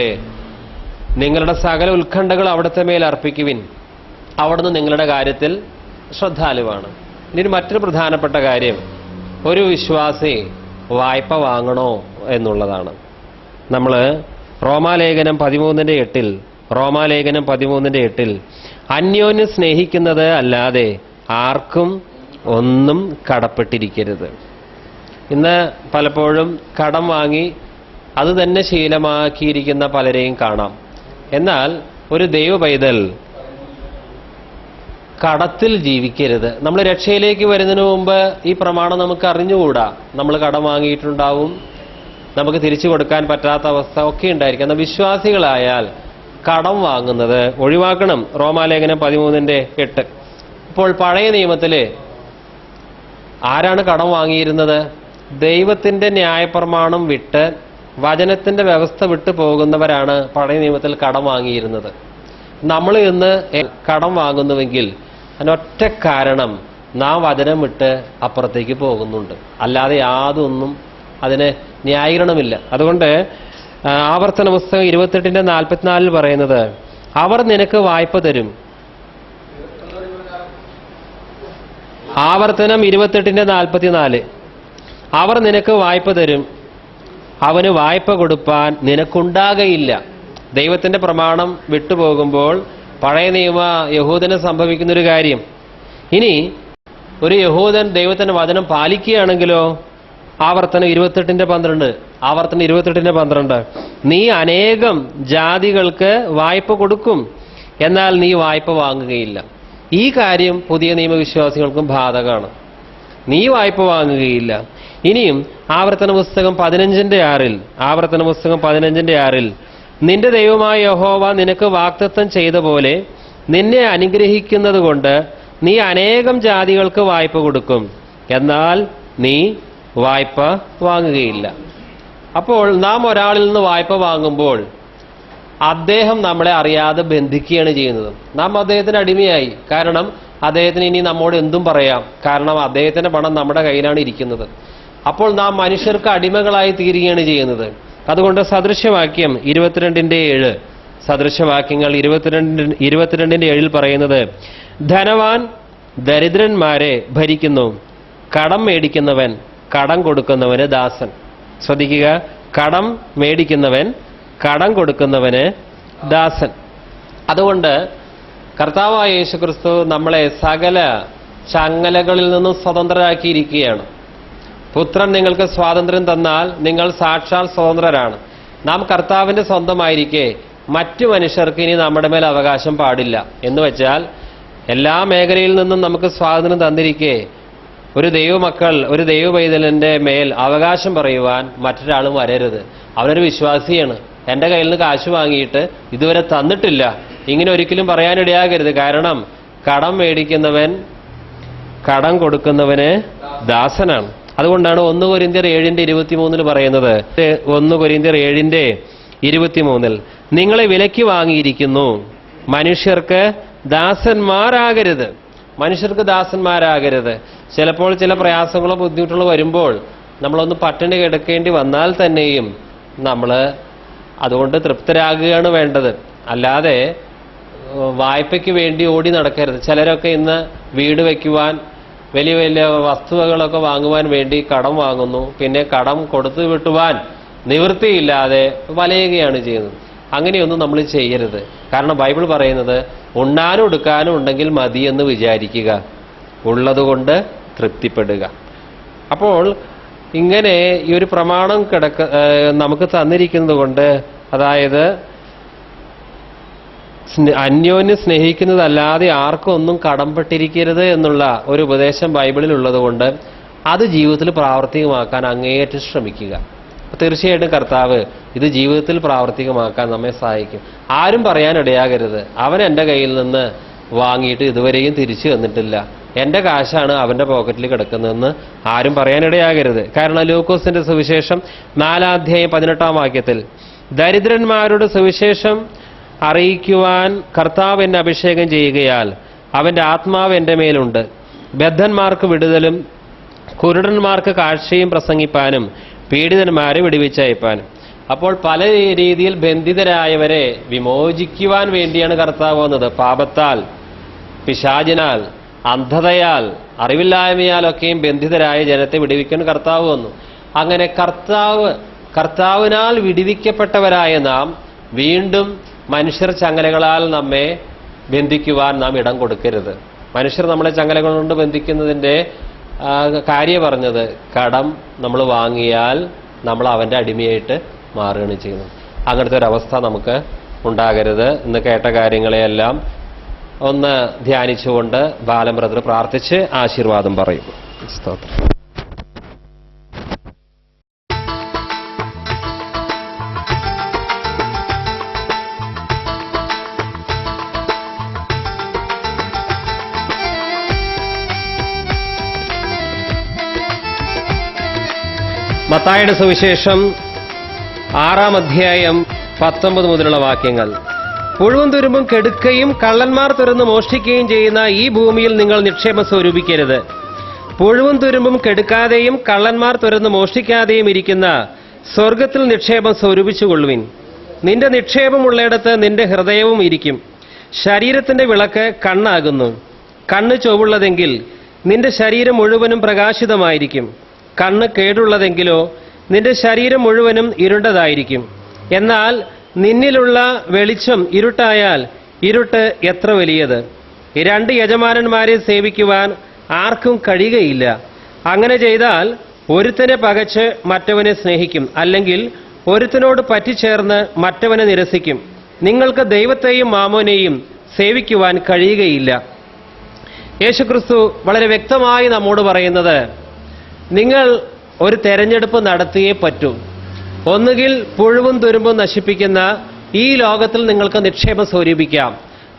നിങ്ങളുടെ സകല ഉത്കണ്ഠകൾ അവിടുത്തെ മേൽ അർപ്പിക്കുവിൻ, അവിടുന്ന് നിങ്ങളുടെ കാര്യത്തിൽ ശ്രദ്ധാലുവാണ്. ഇനി മറ്റൊരു പ്രധാനപ്പെട്ട കാര്യം, ഒരു വിശ്വാസി വായ്പ വാങ്ങണോ എന്നുള്ളതാണ്. നമ്മൾ റോമാലേഖനം 13:8 അന്യോന്യം സ്നേഹിക്കുന്നത് അല്ലാതെ ആർക്കും ഒന്നും കടപ്പെട്ടിരിക്കരുത്. ഇന്ന് പലപ്പോഴും കടം വാങ്ങി അത് തന്നെ ശീലമാക്കിയിരിക്കുന്ന പലരെയും കാണാം. എന്നാൽ ഒരു ദൈവ പൈതൽ കടത്തിൽ ജീവിക്കരുത്. നമ്മൾ രക്ഷയിലേക്ക് വരുന്നതിന് മുമ്പ് ഈ പ്രമാണം നമുക്ക് അറിഞ്ഞുകൂടാ. നമ്മൾ കടം വാങ്ങിയിട്ടുണ്ടാവും, നമുക്ക് തിരിച്ചു കൊടുക്കാൻ പറ്റാത്ത അവസ്ഥ ഒക്കെ ഉണ്ടായിരിക്കും. എന്നാൽ വിശ്വാസികളായാൽ കടം വാങ്ങുന്നത് ഒഴിവാക്കണം. റോമാലേഖനം 13:8. ഇപ്പോൾ പഴയ നിയമത്തില് ആരാണ് കടം വാങ്ങിയിരുന്നത്? ദൈവത്തിന്റെ ന്യായപ്രമാണം വിട്ട് വചനത്തിന്റെ വ്യവസ്ഥ വിട്ടു പോകുന്നവരാണ് പഴയ നിയമത്തിൽ കടം വാങ്ങിയിരുന്നത്. നമ്മൾ ഇന്ന് കടം വാങ്ങുന്നുവെങ്കിൽ അതിനൊറ്റ കാരണം നാം വചനം വിട്ട് അപ്പുറത്തേക്ക് പോകുന്നുണ്ട്, അല്ലാതെ യാതൊന്നും അതിന് ന്യായീകരണമില്ല. അതുകൊണ്ട് ആവർത്തന പുസ്തകം 28:44 പറയുന്നത്, അവർ നിനക്ക് വായ്പ തരും. ആവർത്തനം 28:44 അവർ നിനക്ക് വായ്പ തരും, അവന് വായ്പ കൊടുപ്പാൻ നിനക്കുണ്ടാകയില്ല. ദൈവത്തിന്റെ പ്രമാണം വിട്ടുപോകുമ്പോൾ പഴയ നിയമ യഹൂദന് സംഭവിക്കുന്നൊരു കാര്യം. ഇനി ഒരു യഹൂദൻ ദൈവത്തിന്റെ വചനം പാലിക്കുകയാണെങ്കിലോ, ആവർത്തനം 28:12 നീ അനേകം ജാതികൾക്ക് വായ്പ കൊടുക്കും, എന്നാൽ നീ വായ്പ വാങ്ങുകയില്ല. ഈ കാര്യം പുതിയ നിയമവിശ്വാസികൾക്കും ബാധകമാണ്. നീ വായ്പ വാങ്ങുകയില്ല. ഇനിയും ആവർത്തന പുസ്തകം 15:6 നിന്റെ ദൈവമായ യഹോവ നിനക്ക് വാഗ്ദത്തം ചെയ്ത പോലെ നിന്നെ അനുഗ്രഹിക്കുന്നത് കൊണ്ട് നീ അനേകം ജാതികൾക്ക് വായ്പ കൊടുക്കും, എന്നാൽ നീ വായ്പ വാങ്ങുകയില്ല. അപ്പോൾ നാം ഒരാളിൽ നിന്ന് വായ്പ വാങ്ങുമ്പോൾ അദ്ദേഹം നമ്മളെ അറിയാതെ ബന്ധിക്കുകയാണ് ചെയ്യുന്നത്. നാം അദ്ദേഹത്തിന് അടിമയായി. കാരണം അദ്ദേഹത്തിന് ഇനി നമ്മോട് എന്തും പറയാം, കാരണം അദ്ദേഹത്തിന്റെ പണം നമ്മുടെ കയ്യിലാണ് ഇരിക്കുന്നത്. അപ്പോൾ നാം മനുഷ്യർക്ക് അടിമകളായി തീരുകയാണ് ചെയ്യുന്നത്. അതുകൊണ്ട് സദൃശവാക്യം 22:7 സദൃശവാക്യങ്ങൾ 22:7 പറയുന്നത്, ധനവാൻ ദരിദ്രന്മാരെ ഭരിക്കുന്നു, കടം മേടിക്കുന്നവൻ കടം കൊടുക്കുന്നവന് ദാസൻ. ശ്രദ്ധിക്കുക, കടം മേടിക്കുന്നവൻ കടം കൊടുക്കുന്നവന് ദാസൻ. അതുകൊണ്ട് കർത്താവായ യേശുക്രിസ്തു നമ്മളെ സകല ചങ്ങലകളിൽ നിന്നും സ്വതന്ത്രരാക്കിയിരിക്കുകയാണ്. പുത്രൻ നിങ്ങൾക്ക് സ്വാതന്ത്ര്യം തന്നാൽ നിങ്ങൾ സാക്ഷാൽ സ്വതന്ത്രരാണ്. നാം കർത്താവിന്റെ സ്വന്തമായിരിക്കെ മറ്റു മനുഷ്യർക്ക് ഇനി നമ്മുടെ മേൽ അവകാശം പാടില്ല. എന്ന് വെച്ചാൽ എല്ലാ മേഖലയിൽ നിന്നും നമുക്ക് സ്വാതന്ത്ര്യം തന്നിരിക്കെ ഒരു ദൈവമക്കൾ, ഒരു ദൈവ പൈതലിന്റെ മേൽ അവകാശം പറയുവാൻ മറ്റൊരാളും വരരുത്. അവനൊരു വിശ്വാസിയാണ്, എൻ്റെ കയ്യിൽ നിന്ന് കാശ് വാങ്ങിയിട്ട് ഇതുവരെ തന്നിട്ടില്ല, ഇങ്ങനെ ഒരിക്കലും പറയാനിടയാകരുത്. കാരണം കടം മേടിക്കുന്നവൻ കടം കൊടുക്കുന്നവന് ദാസനാണ്. അതുകൊണ്ടാണ് 1 കൊരിന്ത്യർ 7:23 പറയുന്നത്, 1 കൊരിന്ത്യർ 7:23 നിങ്ങളെ വിലയ്ക്ക് വാങ്ങിയിരിക്കുന്നു, മനുഷ്യർക്ക് ദാസന്മാരാകരുത്. മനുഷ്യർക്ക് ദാസന്മാരാകരുത്. ചിലപ്പോൾ ചില പ്രയാസങ്ങളോ ബുദ്ധിമുട്ടുകളോ വരുമ്പോൾ നമ്മളൊന്ന് പട്ടിണി കിടക്കേണ്ടി വന്നാൽ തന്നെയും നമ്മൾ അതുകൊണ്ട് തൃപ്തരാകുകയാണ് വേണ്ടത്. അല്ലാതെ വായ്പയ്ക്ക് വേണ്ടി ഓടി നടക്കരുത്. ചിലരൊക്കെ ഇന്ന് വീട് വയ്ക്കുവാൻ, വലിയ വലിയ വസ്തുവകളൊക്കെ വാങ്ങുവാൻ വേണ്ടി കടം വാങ്ങുന്നു. പിന്നെ കടം കൊടുത്തു വിട്ടുവാൻ നിവൃത്തിയില്ലാതെ വലയുകയാണ് ചെയ്യുന്നത്. അങ്ങനെയൊന്നും നമ്മൾ ചെയ്യരുത്. കാരണം ബൈബിൾ പറയുന്നത്, ഉണ്ണാനും എടുക്കാനും ഉണ്ടെങ്കിൽ മതി എന്ന് വിചാരിക്കുക, ഉള്ളതുകൊണ്ട് തൃപ്തിപ്പെടുക. അപ്പോൾ ഇങ്ങനെ ഈ ഒരു പ്രമാണം നമുക്ക് തന്നിരിക്കുന്നത് കൊണ്ട്, അതായത് അന്യോന്യം സ്നേഹിക്കുന്നതല്ലാതെ ആർക്കും ഒന്നും കടംപെട്ടിരിക്കരുത് എന്നുള്ള ഒരു ഉപദേശം ബൈബിളിൽ ഉള്ളതുകൊണ്ട് അത് ജീവിതത്തിൽ പ്രാവർത്തികമാക്കാൻ അങ്ങേയറ്റം ശ്രമിക്കുക. തീർച്ചയായിട്ടും കർത്താവ് ഇത് ജീവിതത്തിൽ പ്രാവർത്തികമാക്കാൻ നമ്മെ സഹായിക്കും. ആരും പറയാനിടയാകരുത്, അവൻ എൻ്റെ കയ്യിൽ നിന്ന് വാങ്ങിയിട്ട് ഇതുവരെയും തിരിച്ചു തന്നിട്ടില്ല, എൻ്റെ കാശാണ് അവൻ്റെ പോക്കറ്റിൽ കിടക്കുന്നതെന്ന് ആരും പറയാനിടയാകരുത്. കാരണം ലൂക്കോസിന്റെ സുവിശേഷം 4:18 ദരിദ്രന്മാരുടെ സുവിശേഷം അറിയിക്കുവാൻ കർത്താവ് എന്നെ അഭിഷേകം ചെയ്യുകയാൽ അവൻ്റെ ആത്മാവ് എൻ്റെ മേലുണ്ട്, ബദ്ധന്മാർക്ക് വിടുതലും കുരുടന്മാർക്ക് കാഴ്ചയും പ്രസംഗിപ്പാനും പീഡിതന്മാരെ വിടുവിച്ചയപ്പാനും. അപ്പോൾ പല രീതിയിൽ ബന്ധിതരായവരെ വിമോചിക്കുവാൻ വേണ്ടിയാണ് കർത്താവ് വന്നത്. പാപത്താൽ, പിശാചിനാൽ, അന്ധതയാൽ, അറിവില്ലായ്മയാലൊക്കെയും ബന്ധിതരായ ജനത്തെ വിടുവിക്കാൻ കർത്താവ് വന്നു. അങ്ങനെ കർത്താവിനാൽ വിടുവിക്കപ്പെട്ടവരായ നാം വീണ്ടും മനുഷ്യർ ചങ്ങലകളാൽ നമ്മെ ബന്ധിക്കുവാൻ നാം ഇടം കൊടുക്കരുത്. മനുഷ്യർ നമ്മളെ ചങ്ങലകൾ കൊണ്ട് ബന്ധിക്കുന്നതിൻ്റെ കാര്യം പറഞ്ഞത്, കടം നമ്മൾ വാങ്ങിയാൽ നമ്മൾ അവൻ്റെ അടിമയായിട്ട് മാറുകയാണ് ചെയ്യുന്നത്. അങ്ങനത്തെ ഒരവസ്ഥ നമുക്ക് ഉണ്ടാകരുത്. ഇന്ന് കേട്ട കാര്യങ്ങളെയെല്ലാം ഒന്ന് ധ്യാനിച്ചുകൊണ്ട് ബാലൻ ബ്രദർ പ്രാർത്ഥിച്ച് ആശീർവാദം പറയും. സ്തോത്രം. മത്തായിയുടെ സുവിശേഷം 6-ാം അധ്യായം 19 മുതലുള്ള വാക്യങ്ങൾ. പുഴുവും തുരുമ്പും കെടുക്കുകയും കള്ളന്മാർ തുറന്ന് മോഷ്ടിക്കുകയും ചെയ്യുന്ന ഈ ഭൂമിയിൽ നിങ്ങൾ നിക്ഷേപം സ്വരൂപിക്കരുത്. പുഴുവും തുരുമ്പും കെടുക്കാതെയും കള്ളന്മാർ തുറന്ന് മോഷ്ടിക്കാതെയും ഇരിക്കുന്ന സ്വർഗത്തിൽ നിക്ഷേപം സ്വരൂപിച്ചുകൊള്ളുവിൻ. നിന്റെ നിക്ഷേപമുള്ളിടത്ത് നിന്റെ ഹൃദയവും ഇരിക്കും. ശരീരത്തിന്റെ വിളക്ക് കണ്ണാകുന്നു. കണ്ണ് ചൊവ്വുള്ളതെങ്കിൽ നിന്റെ ശരീരം മുഴുവനും പ്രകാശിതമായിരിക്കും. കണ്ണ് കേടുള്ളതെങ്കിലോ നിന്റെ ശരീരം മുഴുവനും ഇരുണ്ടതായിരിക്കും. എന്നാൽ നിന്നിലുള്ള വെളിച്ചം ഇരുട്ടായാൽ ഇരുട്ട് എത്ര വലിയത്. 2 യജമാനന്മാരെ സേവിക്കുവാൻ ആർക്കും കഴിയുകയില്ല. അങ്ങനെ ചെയ്താൽ ഒരുത്തനെ പകച്ച് മറ്റവനെ സ്നേഹിക്കും, അല്ലെങ്കിൽ ഒരുത്തനോട് പറ്റിച്ചേർന്ന് മറ്റവനെ നിരസിക്കും. നിങ്ങൾക്ക് ദൈവത്തെയും മാമോനെയും സേവിക്കുവാൻ കഴിയുകയില്ല. യേശുക്രിസ്തു വളരെ വ്യക്തമായി നമ്മോട് പറയുന്നത്, നിങ്ങൾ ഒരു തെരഞ്ഞെടുപ്പ് നടത്തിയേ പറ്റൂ. ഒന്നുകിൽ പുഴുവും തുരുമ്പും നശിപ്പിക്കുന്ന ഈ ലോകത്തിൽ നിങ്ങൾക്ക് നിക്ഷേപം സ്വരൂപിക്കാം,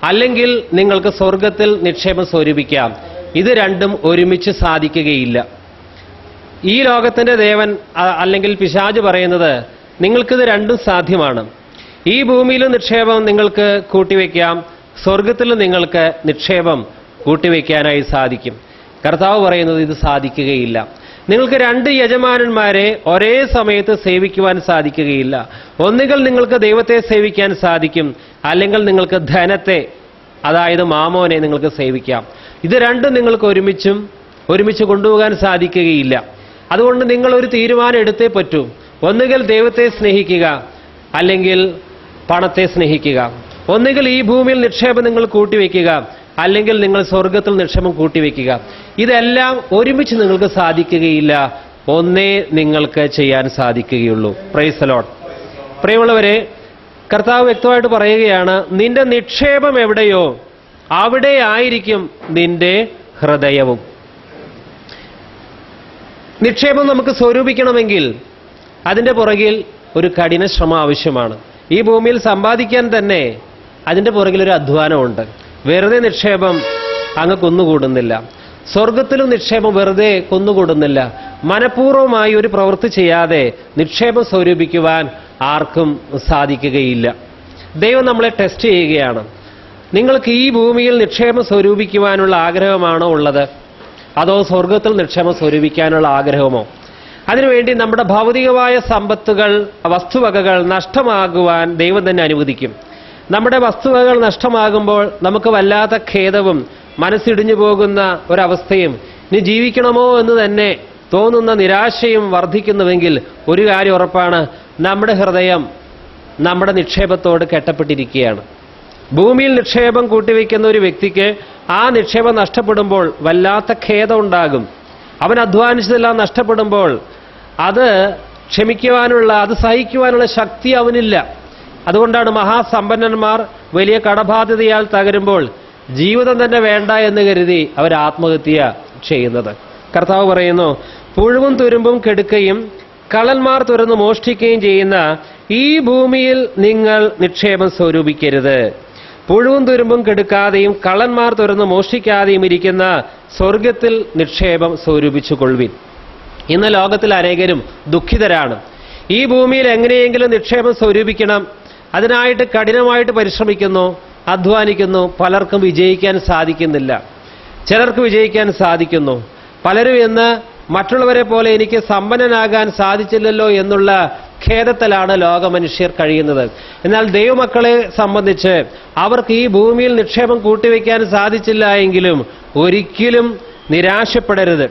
അല്ലെങ്കിൽ നിങ്ങൾക്ക് സ്വർഗത്തിൽ നിക്ഷേപം സ്വരൂപിക്കാം. ഇത് രണ്ടും ഒരുമിച്ച് സാധിക്കുകയില്ല. ഈ ലോകത്തിന്റെ ദേവൻ അല്ലെങ്കിൽ പിശാച് പറയുന്നത്, നിങ്ങൾക്കിത് രണ്ടും സാധ്യമാണ്. ഈ ഭൂമിയിലും നിക്ഷേപം നിങ്ങൾക്ക് കൂട്ടിവെക്കാം, സ്വർഗത്തിലും നിങ്ങൾക്ക് നിക്ഷേപം കൂട്ടിവെക്കാനായി സാധിക്കും. കർത്താവ് പറയുന്നത് ഇത് സാധിക്കുകയില്ല. നിങ്ങൾക്ക് 2 യജമാനന്മാരെ ഒരേ സമയത്ത് സേവിക്കുവാൻ സാധിക്കുകയില്ല. ഒന്നുകിൽ നിങ്ങൾക്ക് ദൈവത്തെ സേവിക്കാൻ സാധിക്കും, അല്ലെങ്കിൽ നിങ്ങൾക്ക് ധനത്തെ, അതായത് മാമോനെ നിങ്ങൾക്ക് സേവിക്കാം. ഇത് രണ്ടും നിങ്ങൾക്ക് ഒരുമിച്ച് കൊണ്ടുപോകാൻ സാധിക്കുകയില്ല. അതുകൊണ്ട് നിങ്ങൾ ഒരു തീരുമാനം എടുത്തേ പറ്റൂ. ഒന്നുകിൽ ദൈവത്തെ സ്നേഹിക്കുക, അല്ലെങ്കിൽ പണത്തെ സ്നേഹിക്കുക. ഒന്നുകിൽ ഈ ഭൂമിയിൽ നിക്ഷേപം നിങ്ങൾ കൂട്ടിവെക്കുക, അല്ലെങ്കിൽ നിങ്ങൾ സ്വർഗത്തിൽ നിക്ഷേപം കൂട്ടിവെക്കുക. ഇതെല്ലാം ഒരുമിച്ച് നിങ്ങൾക്ക് സാധിക്കുകയില്ല. ഒന്നേ നിങ്ങൾക്ക് ചെയ്യാൻ സാധിക്കുകയുള്ളൂ. Price the Lord. പ്രിയമുള്ളവരെ, കർത്താവ് വ്യക്തമായിട്ട് പറയുകയാണ്, നിന്റെ നിക്ഷേപം എവിടെയോ അവിടെ ആയിരിക്കും നിന്റെ ഹൃദയവും. നിക്ഷേപം നമുക്ക് സ്വരൂപിക്കണമെങ്കിൽ അതിൻ്റെ പുറകിൽ ഒരു കഠിന ശ്രമം ആവശ്യമാണ്. ഈ ഭൂമിയിൽ സമ്പാദിക്കാൻ തന്നെ അതിൻ്റെ പുറകിൽ ഒരു അധ്വാനമുണ്ട്. വെറുതെ നിക്ഷേപം അങ്ങ് കുന്നുകൂടുന്നില്ല. സ്വർഗത്തിലും നിക്ഷേപം വെറുതെ കുന്നുകൂടുന്നില്ല. മനഃപൂർവ്വമായി ഒരു പ്രവൃത്തി ചെയ്യാതെ നിക്ഷേപം സ്വരൂപിക്കുവാൻ ആർക്കും സാധിക്കുകയില്ല. ദൈവം നമ്മളെ ടെസ്റ്റ് ചെയ്യുകയാണ്. നിങ്ങൾക്ക് ഈ ഭൂമിയിൽ നിക്ഷേപം സ്വരൂപിക്കുവാനുള്ള ആഗ്രഹമാണോ ഉള്ളത്, അതോ സ്വർഗത്തിൽ നിക്ഷേപം സ്വരൂപിക്കാനുള്ള ആഗ്രഹമോ? അതിനുവേണ്ടി നമ്മുടെ ഭൗതികമായ സമ്പത്തുകൾ, വസ്തുവകകൾ നഷ്ടമാകുവാൻ ദൈവം തന്നെ അനുവദിക്കും. നമ്മുടെ വസ്തുവകകൾ നഷ്ടമാകുമ്പോൾ നമുക്ക് വല്ലാത്ത ഖേദവും മനസ്സിടിഞ്ഞു പോകുന്ന ഒരവസ്ഥയും ഇനി ജീവിക്കണമോ എന്ന് തന്നെ തോന്നുന്ന നിരാശയും വർദ്ധിക്കുന്നുവെങ്കിൽ ഒരു കാര്യം ഉറപ്പാണ്, നമ്മുടെ ഹൃദയം നമ്മുടെ നിക്ഷേപത്തോട് കെട്ടപ്പെട്ടിരിക്കുകയാണ്. ഭൂമിയിൽ നിക്ഷേപം കൂട്ടിവെക്കുന്ന ഒരു വ്യക്തിക്ക് ആ നിക്ഷേപം നഷ്ടപ്പെടുമ്പോൾ വല്ലാത്ത ഖേദം ഉണ്ടാകും. അവൻ അധ്വാനിച്ചതെല്ലാം നഷ്ടപ്പെടുമ്പോൾ അത് ക്ഷമിക്കുവാനുള്ള, അത് സഹിക്കുവാനുള്ള ശക്തി അവനില്ല. അതുകൊണ്ടാണ് മഹാസമ്പന്നന്മാർ വലിയ കടബാധ്യതയാൽ തകരുമ്പോൾ ജീവിതം തന്നെ വേണ്ട എന്ന് കരുതി അവർ ആത്മഹത്യ ചെയ്യുന്നത്. കർത്താവ് പറയുന്നു, പുഴുവും തുരുമ്പും കെടുക്കുകയും കള്ളന്മാർ തുറന്ന് മോഷ്ടിക്കുകയും ചെയ്യുന്ന ഈ ഭൂമിയിൽ നിങ്ങൾ നിക്ഷേപം സ്വരൂപിക്കരുത്. പുഴുവും തുരുമ്പും കെടുക്കാതെയും കള്ളന്മാർ തുറന്ന് മോഷ്ടിക്കാതെയും ഇരിക്കുന്ന സ്വർഗത്തിൽ നിക്ഷേപം സ്വരൂപിച്ചുകൊള്ളുവിൻ. ഇന്ന് ലോകത്തിൽ അനേകരും ദുഃഖിതരാണ്. ഈ ഭൂമിയിൽ എങ്ങനെയെങ്കിലും നിക്ഷേപം സ്വരൂപിക്കണം, അതിനായിട്ട് കഠിനമായിട്ട് പരിശ്രമിക്കുന്നു, അധ്വാനിക്കുന്നു. പലർക്കും വിജയിക്കാൻ സാധിക്കുന്നില്ല. ചിലർക്ക് വിജയിക്കാൻ സാധിക്കുന്നു. പലരും ഇന്ന് മറ്റുള്ളവരെ പോലെ എനിക്ക് സമ്പന്നനാകാൻ സാധിച്ചില്ലല്ലോ എന്നുള്ള ഖേദത്തിലാണ് ലോകമനുഷ്യർ കഴിയുന്നത്. എന്നാൽ ദൈവമക്കളെ സംബന്ധിച്ച് അവർക്ക് ഈ ഭൂമിയിൽ നിക്ഷേപം കൂട്ടിവെക്കാൻ സാധിച്ചില്ല എങ്കിലും ഒരിക്കലും നിരാശപ്പെടരുത്.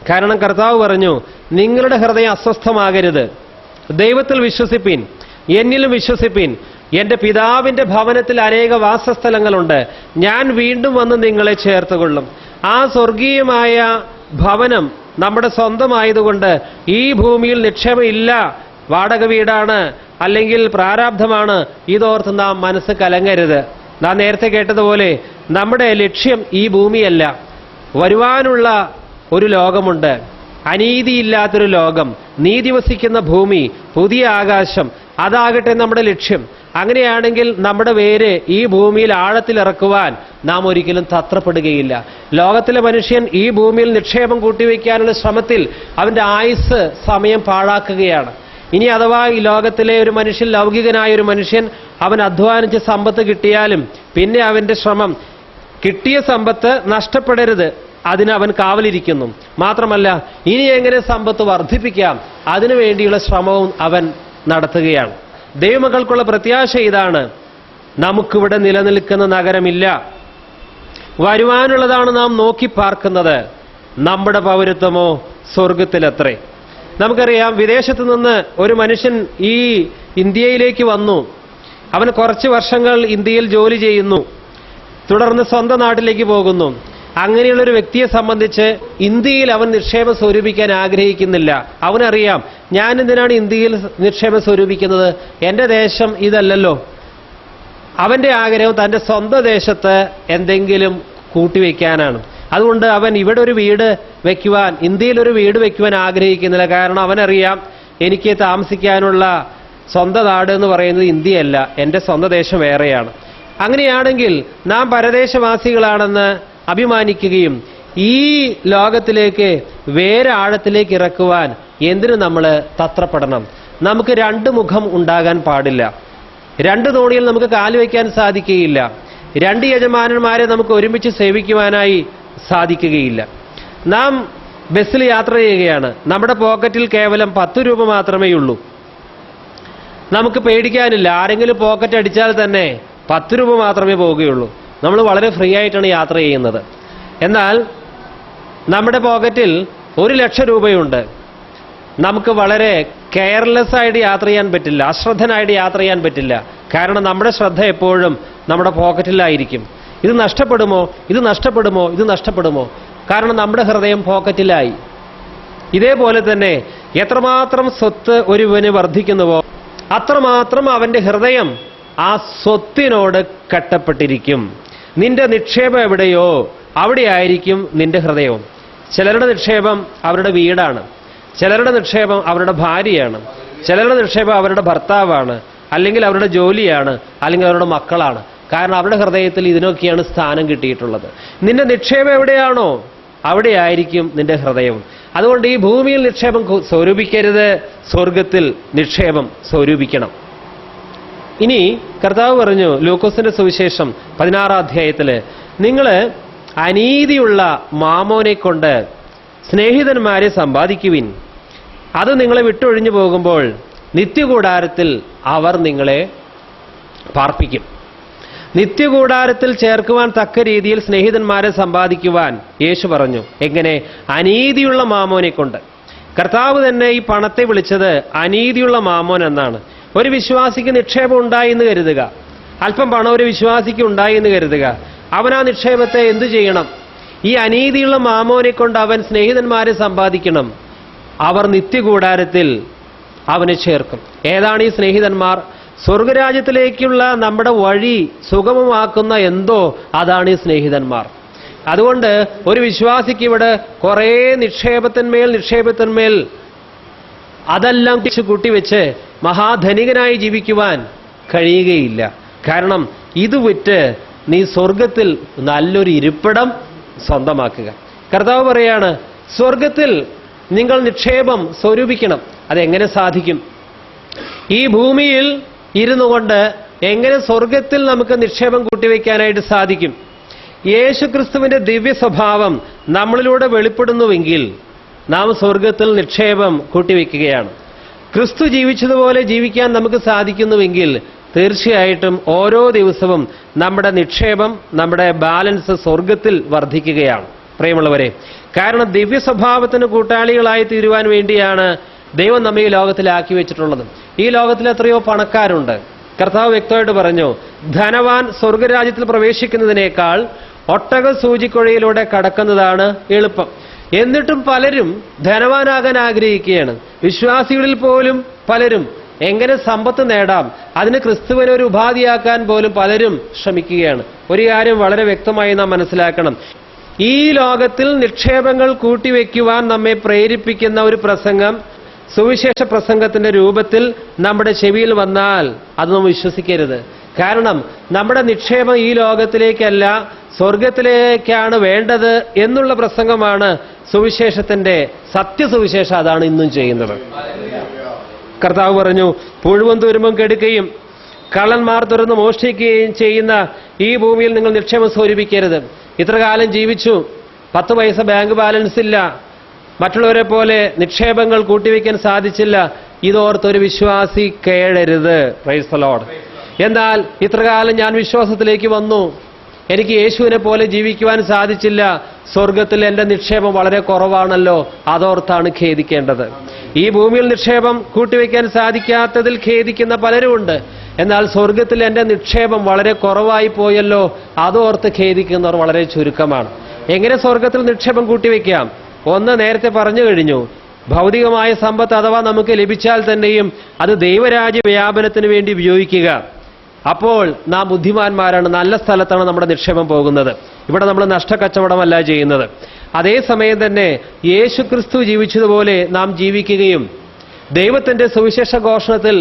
കാരണം കർത്താവ് പറഞ്ഞു, നിങ്ങളുടെ ഹൃദയം അസ്വസ്ഥമാകരുത്, ദൈവത്തിൽ വിശ്വസിപ്പിൻ, എന്നിലും വിശ്വസിപ്പിൻ. എന്റെ പിതാവിന്റെ ഭവനത്തിൽ അനേക വാസസ്ഥലങ്ങളുണ്ട്, ഞാൻ വീണ്ടും വന്ന് നിങ്ങളെ ചേർത്തുകൊള്ളും. ആ സ്വർഗീയമായ ഭവനം നമ്മുടെ സ്വന്തമായതുകൊണ്ട് ഈ ഭൂമിയിൽ നിക്ഷേപം ഇല്ല, വാടക വീടാണ് അല്ലെങ്കിൽ പ്രാരാബ്ധമാണ്, ഇതോർത്ത് നാം മനസ്സ് കലങ്ങരുത്. നാം നേരത്തെ കേട്ടതുപോലെ നമ്മുടെ ലക്ഷ്യം ഈ ഭൂമിയല്ല, വരുവാനുള്ള ഒരു ലോകമുണ്ട്, അനീതിയില്ലാത്തൊരു ലോകം, നീതി വസിക്കുന്ന ഭൂമി, പുതിയ ആകാശം, അതാകട്ടെ നമ്മുടെ ലക്ഷ്യം. അങ്ങനെയാണെങ്കിൽ നമ്മുടെ വേര് ഈ ഭൂമിയിൽ ആഴത്തിലിറക്കുവാൻ നാം ഒരിക്കലും തത്രപ്പെടുകയില്ല. ലോകത്തിലെ മനുഷ്യൻ ഈ ഭൂമിയിൽ നിക്ഷേപം കൂട്ടിവെക്കാനുള്ള ശ്രമത്തിൽ അവന്റെ ആയുസ് സമയം പാഴാക്കുകയാണ്. ഇനി അഥവാ ഈ ലോകത്തിലെ ഒരു മനുഷ്യൻ, ലൗകികനായ ഒരു മനുഷ്യൻ, അവൻ അധ്വാനിച്ച് സമ്പത്ത് കിട്ടിയാലും പിന്നെ അവന്റെ ശ്രമം കിട്ടിയ സമ്പത്ത് നഷ്ടപ്പെടരുത്, അതിന് അവൻ കാവലിരിക്കുന്നു. മാത്രമല്ല ഇനി എങ്ങനെ സമ്പത്ത് വർദ്ധിപ്പിക്കാം, അതിനു വേണ്ടിയുള്ള ശ്രമവും അവൻ നടത്തുകയാണ്. ദൈവമക്കൾക്കുള്ള പ്രത്യാശ ഇതാണ്, നമുക്കിവിടെ നിലനിൽക്കുന്ന നഗരമില്ല, വരുവാനുള്ളതാണ് നാം നോക്കി പാർക്കുന്നത്. നമ്മുടെ പൗരത്വമോ സ്വർഗത്തിലത്രേ. നമുക്കറിയാം, വിദേശത്ത് നിന്ന് ഒരു മനുഷ്യൻ ഈ ഇന്ത്യയിലേക്ക് വന്നു, അവൻ കുറച്ച് വർഷങ്ങൾ ഇന്ത്യയിൽ ജോലി ചെയ്യുന്നു, തുടർന്ന് സ്വന്തം നാട്ടിലേക്ക് പോകുന്നു. അങ്ങനെയുള്ളൊരു വ്യക്തിയെ സംബന്ധിച്ച് ഇന്ത്യയിൽ അവൻ നിക്ഷേപം സ്വരൂപിക്കാൻ ആഗ്രഹിക്കുന്നില്ല. അവനറിയാം, ഞാൻ എന്തിനാണ് ഇന്ത്യയിൽ നിക്ഷേപം സ്വരൂപിക്കുന്നത്, എൻ്റെ ദേശം ഇതല്ലല്ലോ. അവന്റെ ആഗ്രഹം തൻ്റെ സ്വന്തം ദേശത്ത് എന്തെങ്കിലും കൂട്ടിവെക്കാനാണ്. അതുകൊണ്ട് അവൻ ഇവിടെ ഒരു വീട് വെക്കുവാൻ, ഇന്ത്യയിൽ ഒരു വീട് വെക്കുവാൻ ആഗ്രഹിക്കുന്നില്ല. കാരണം അവനറിയാം, എനിക്ക് താമസിക്കാനുള്ള സ്വന്തം നാട് എന്ന് പറയുന്നത് ഇന്ത്യയല്ല, എൻ്റെ സ്വന്തം ദേശം വേറെയാണ്. അങ്ങനെയാണെങ്കിൽ നാം പരദേശവാസികളാണെന്ന് അഭിമാനിക്കുകയും ഈ ലോകത്തിലേക്ക് വേറെ ആഴത്തിലേക്ക് ഇറക്കുവാൻ എന്തിനു നമ്മൾ തത്രപ്പെടണം? നമുക്ക് രണ്ട് മുഖം ഉണ്ടാകാൻ പാടില്ല. രണ്ട് തോണിയിൽ നമുക്ക് കാലുവയ്ക്കാൻ സാധിക്കുകയില്ല. രണ്ട് യജമാനന്മാരെ നമുക്ക് ഒരുമിച്ച് സേവിക്കുവാനായി സാധിക്കുകയില്ല. നാം ബസ്സിൽ യാത്ര ചെയ്യുകയാണ്, നമ്മുടെ പോക്കറ്റിൽ കേവലം 10 രൂപ മാത്രമേ ഉള്ളൂ. നമുക്ക് പേടിക്കാനില്ല, ആരെങ്കിലും പോക്കറ്റ് അടിച്ചാൽ തന്നെ 10 രൂപ മാത്രമേ പോവുകയുള്ളൂ. നമ്മൾ വളരെ ഫ്രീ ആയിട്ടാണ് യാത്ര ചെയ്യുന്നത്. എന്നാൽ നമ്മുടെ പോക്കറ്റിൽ 1,00,000 രൂപയുണ്ട്. നമുക്ക് വളരെ കെയർലെസ് ആയിട്ട് യാത്ര ചെയ്യാൻ പറ്റില്ല, അശ്രദ്ധനായിട്ട് യാത്ര ചെയ്യാൻ പറ്റില്ല. കാരണം നമ്മുടെ ശ്രദ്ധ എപ്പോഴും നമ്മുടെ പോക്കറ്റിലായിരിക്കും. ഇത് നഷ്ടപ്പെടുമോ, ഇത് നഷ്ടപ്പെടുമോ, ഇത് നഷ്ടപ്പെടുമോ? കാരണം നമ്മുടെ ഹൃദയം പോക്കറ്റിലായി. ഇതേപോലെ തന്നെ എത്രമാത്രം സ്വത്ത് ഒരുവന് വർദ്ധിക്കുന്നുവോ അത്രമാത്രം അവന്റെ ഹൃദയം ആ സ്വത്തിനോട് കെട്ടപ്പെട്ടിരിക്കും. നിന്റെ നിക്ഷേപം എവിടെയോ അവിടെയായിരിക്കും നിന്റെ ഹൃദയവും. ചിലരുടെ നിക്ഷേപം അവരുടെ വീടാണ്, ചിലരുടെ നിക്ഷേപം അവരുടെ ഭാര്യയാണ്, ചിലരുടെ നിക്ഷേപം അവരുടെ ഭർത്താവാണ്, അല്ലെങ്കിൽ അവരുടെ ജോലിയാണ്, അല്ലെങ്കിൽ അവരുടെ മക്കളാണ്. കാരണം അവരുടെ ഹൃദയത്തിൽ ഇതിനൊക്കെയാണ് സ്ഥാനം കിട്ടിയിട്ടുള്ളത്. നിന്റെ നിക്ഷേപം എവിടെയാണോ അവിടെയായിരിക്കും നിന്റെ ഹൃദയവും. അതുകൊണ്ട് ഈ ഭൂമിയിൽ നിക്ഷേപം സ്വരൂപിക്കരുത്, സ്വർഗത്തിൽ നിക്ഷേപം സ്വരൂപിക്കണം. ഇനി കർത്താവ് പറഞ്ഞു ലൂക്കോസിന്റെ സുവിശേഷം 16-ാം അധ്യായത്തില്, നിങ്ങൾ അനീതിയുള്ള മാമോനെ കൊണ്ട് സ്നേഹിതന്മാരെ സമ്പാദിക്കുവിൻ, അത് നിങ്ങളെ വിട്ടൊഴിഞ്ഞു പോകുമ്പോൾ നിത്യകൂടാരത്തിൽ അവർ നിങ്ങളെ പാർപ്പിക്കും. നിത്യകൂടാരത്തിൽ ചേർക്കുവാൻ തക്ക രീതിയിൽ സ്നേഹിതന്മാരെ സമ്പാദിക്കുവാൻ യേശു പറഞ്ഞു. എങ്ങനെ? അനീതിയുള്ള മാമോനെ കൊണ്ട്. കർത്താവ് തന്നെ ഈ പണത്തെ വിളിച്ചത് അനീതിയുള്ള മാമോൻ എന്നാണ്. ഒരു വിശ്വാസിക്ക് നിക്ഷേപം ഉണ്ടായി എന്ന് കരുതുക, അല്പം പണം ഒരു വിശ്വാസിക്ക് ഉണ്ടായി എന്ന് കരുതുക. അവൻ ആ നിക്ഷേപത്തെ എന്തു ചെയ്യണം? ഈ അനീതിയുള്ള മാമോനെ കൊണ്ട് അവൻ സ്നേഹിതന്മാരെ സമ്പാദിക്കണം. അവർ നിത്യകൂടാരത്തിൽ അവനെ ചേർക്കും. ഏതാണ് ഈ സ്നേഹിതന്മാർ? സ്വർഗരാജ്യത്തിലേക്കുള്ള നമ്മുടെ വഴി സുഗമമാക്കുന്ന എന്തോ അതാണ് ഈ സ്നേഹിതന്മാർ. അതുകൊണ്ട് ഒരു വിശ്വാസിക്ക് ഇവിടെ കുറേ നിക്ഷേപത്തിന്മേൽ അതെല്ലാം കൂട്ടിവെച്ച് മഹാധനികനായി ജീവിക്കുവാൻ കഴിയുകയില്ല. കാരണം ഇത് വിറ്റ് നീ സ്വർഗത്തിൽ നല്ലൊരു ഇരിപ്പിടം സ്വന്തമാക്കുക. കർത്താവ് പറയാണ്, സ്വർഗത്തിൽ നിങ്ങൾ നിക്ഷേപം സ്വരൂപിക്കണം. അതെങ്ങനെ സാധിക്കും? ഈ ഭൂമിയിൽ ഇരുന്നു കൊണ്ട് എങ്ങനെ സ്വർഗത്തിൽ നമുക്ക് നിക്ഷേപം കൂട്ടിവെക്കാനായിട്ട് സാധിക്കും? യേശുക്രിസ്തുവിന്റെ ദിവ്യ സ്വഭാവം നമ്മളിലൂടെ വെളിപ്പെടുന്നുവെങ്കിൽ നാം സ്വർഗത്തിൽ നിക്ഷേപം കൂട്ടിവെക്കുകയാണ്. ക്രിസ്തു ജീവിച്ചതുപോലെ ജീവിക്കാൻ നമുക്ക് സാധിക്കുന്നുവെങ്കിൽ തീർച്ചയായിട്ടും ഓരോ ദിവസവും നമ്മുടെ നിക്ഷേപം, നമ്മുടെ ബാലൻസ് സ്വർഗത്തിൽ വർദ്ധിക്കുകയാണ് പ്രിയമുള്ളവരെ. കാരണം ദിവ്യ സ്വഭാവത്തിന് കൂട്ടാളികളായി തീരുവാൻ വേണ്ടിയാണ് ദൈവം നമ്മെ ഈ ലോകത്തിലാക്കി വെച്ചിട്ടുള്ളത്. ഈ ലോകത്തിൽ എത്രയോ പണക്കാരുണ്ട്. കർത്താവ് വ്യക്തമായിട്ട് പറഞ്ഞു, ധനവാൻ സ്വർഗരാജ്യത്തിൽ പ്രവേശിക്കുന്നതിനേക്കാൾ ഒട്ടക സൂചിക്കുഴയിലൂടെ കടക്കുന്നതാണ് എളുപ്പം. എന്നിട്ടും പലരും ധനവാനാകാൻ ആഗ്രഹിക്കുകയാണ്. വിശ്വാസികളിൽ പോലും പലരും എങ്ങനെ സമ്പത്ത് നേടാം, അതിന് ക്രിസ്തുവിനെ ഒരു ഉപാധിയാക്കാൻ പോലും പലരും ശ്രമിക്കുകയാണ്. ഒരു കാര്യം വളരെ വ്യക്തമായി നാം മനസ്സിലാക്കണം. ഈ ലോകത്തിൽ നിക്ഷേപങ്ങൾ കൂട്ടിവെക്കുവാൻ നമ്മെ പ്രേരിപ്പിക്കുന്ന ഒരു പ്രസംഗം സുവിശേഷ പ്രസംഗത്തിന്റെ രൂപത്തിൽ നമ്മുടെ ചെവിയിൽ വന്നാൽ അത് നാം വിശ്വസിക്കരുത്. കാരണം നമ്മുടെ നിക്ഷേപം ഈ ലോകത്തിലേക്കല്ല, സ്വർഗത്തിലേക്കാണ് വേണ്ടത് എന്നുള്ള പ്രസംഗമാണ് സുവിശേഷത്തിന്റെ സത്യസുവിശേഷം. അതാണ് ഇന്നും ചെയ്യുന്നത്. കർത്താവ് പറഞ്ഞു, പുഴുവും തുരുമ്പും കെടുക്കുകയും കള്ളന്മാർ തുറന്ന് മോഷ്ടിക്കുകയും ചെയ്യുന്ന ഈ ഭൂമിയിൽ നിങ്ങൾ നിക്ഷേപം സ്വരൂപിക്കരുത്. ഇത്രകാലം ജീവിച്ചു, 10 പൈസ ബാങ്ക് ബാലൻസ് ഇല്ല, മറ്റുള്ളവരെ പോലെ നിക്ഷേപങ്ങൾ കൂട്ടിവെക്കാൻ സാധിച്ചില്ല, ഇതോർത്തൊരു വിശ്വാസി കേഴരുത്. Price the Lord. എന്നാൽ ഇത്രകാലം ഞാൻ വിശ്വാസത്തിലേക്ക് വന്നു, എനിക്ക് യേശുവിനെ പോലെ ജീവിക്കുവാൻ സാധിച്ചില്ല, സ്വർഗത്തിൽ എന്റെ നിക്ഷേപം വളരെ കുറവാണല്ലോ, അതോർത്താണ് ഖേദിക്കേണ്ടത്. ഈ ഭൂമിയിൽ നിക്ഷേപം കൂട്ടിവെക്കാൻ സാധിക്കാത്തതിൽ ഖേദിക്കുന്ന പലരുമുണ്ട്. എന്നാൽ സ്വർഗത്തിൽ എന്റെ നിക്ഷേപം വളരെ കുറവായി പോയല്ലോ, അതോർത്ത് ഖേദിക്കുന്നവർ വളരെ ചുരുക്കമാണ്. എങ്ങനെ സ്വർഗത്തിൽ നിക്ഷേപം കൂട്ടിവെക്കാം? ഒന്ന് നേരത്തെ പറഞ്ഞു കഴിഞ്ഞു, ഭൗതികമായ സമ്പത്ത് അഥവാ നമുക്ക് ലഭിച്ചാൽ തന്നെയും അത് ദൈവരാജ്യ വ്യാപനത്തിന് വേണ്ടി ഉപയോഗിക്കുക. അപ്പോൾ നാം ബുദ്ധിമാന്മാരാണ്, നല്ല സ്ഥലത്താണ് നമ്മുടെ നിക്ഷേപം പോകുന്നത്. ഇവിടെ നമ്മൾ നഷ്ടക്കച്ചവടമല്ല ചെയ്യുന്നത്. അതേസമയം തന്നെ യേശുക്രിസ്തു ജീവിച്ചതുപോലെ നാം ജീവിക്കുകയും ദൈവത്തിന്റെ സുവിശേഷ ഘോഷണത്തിൽ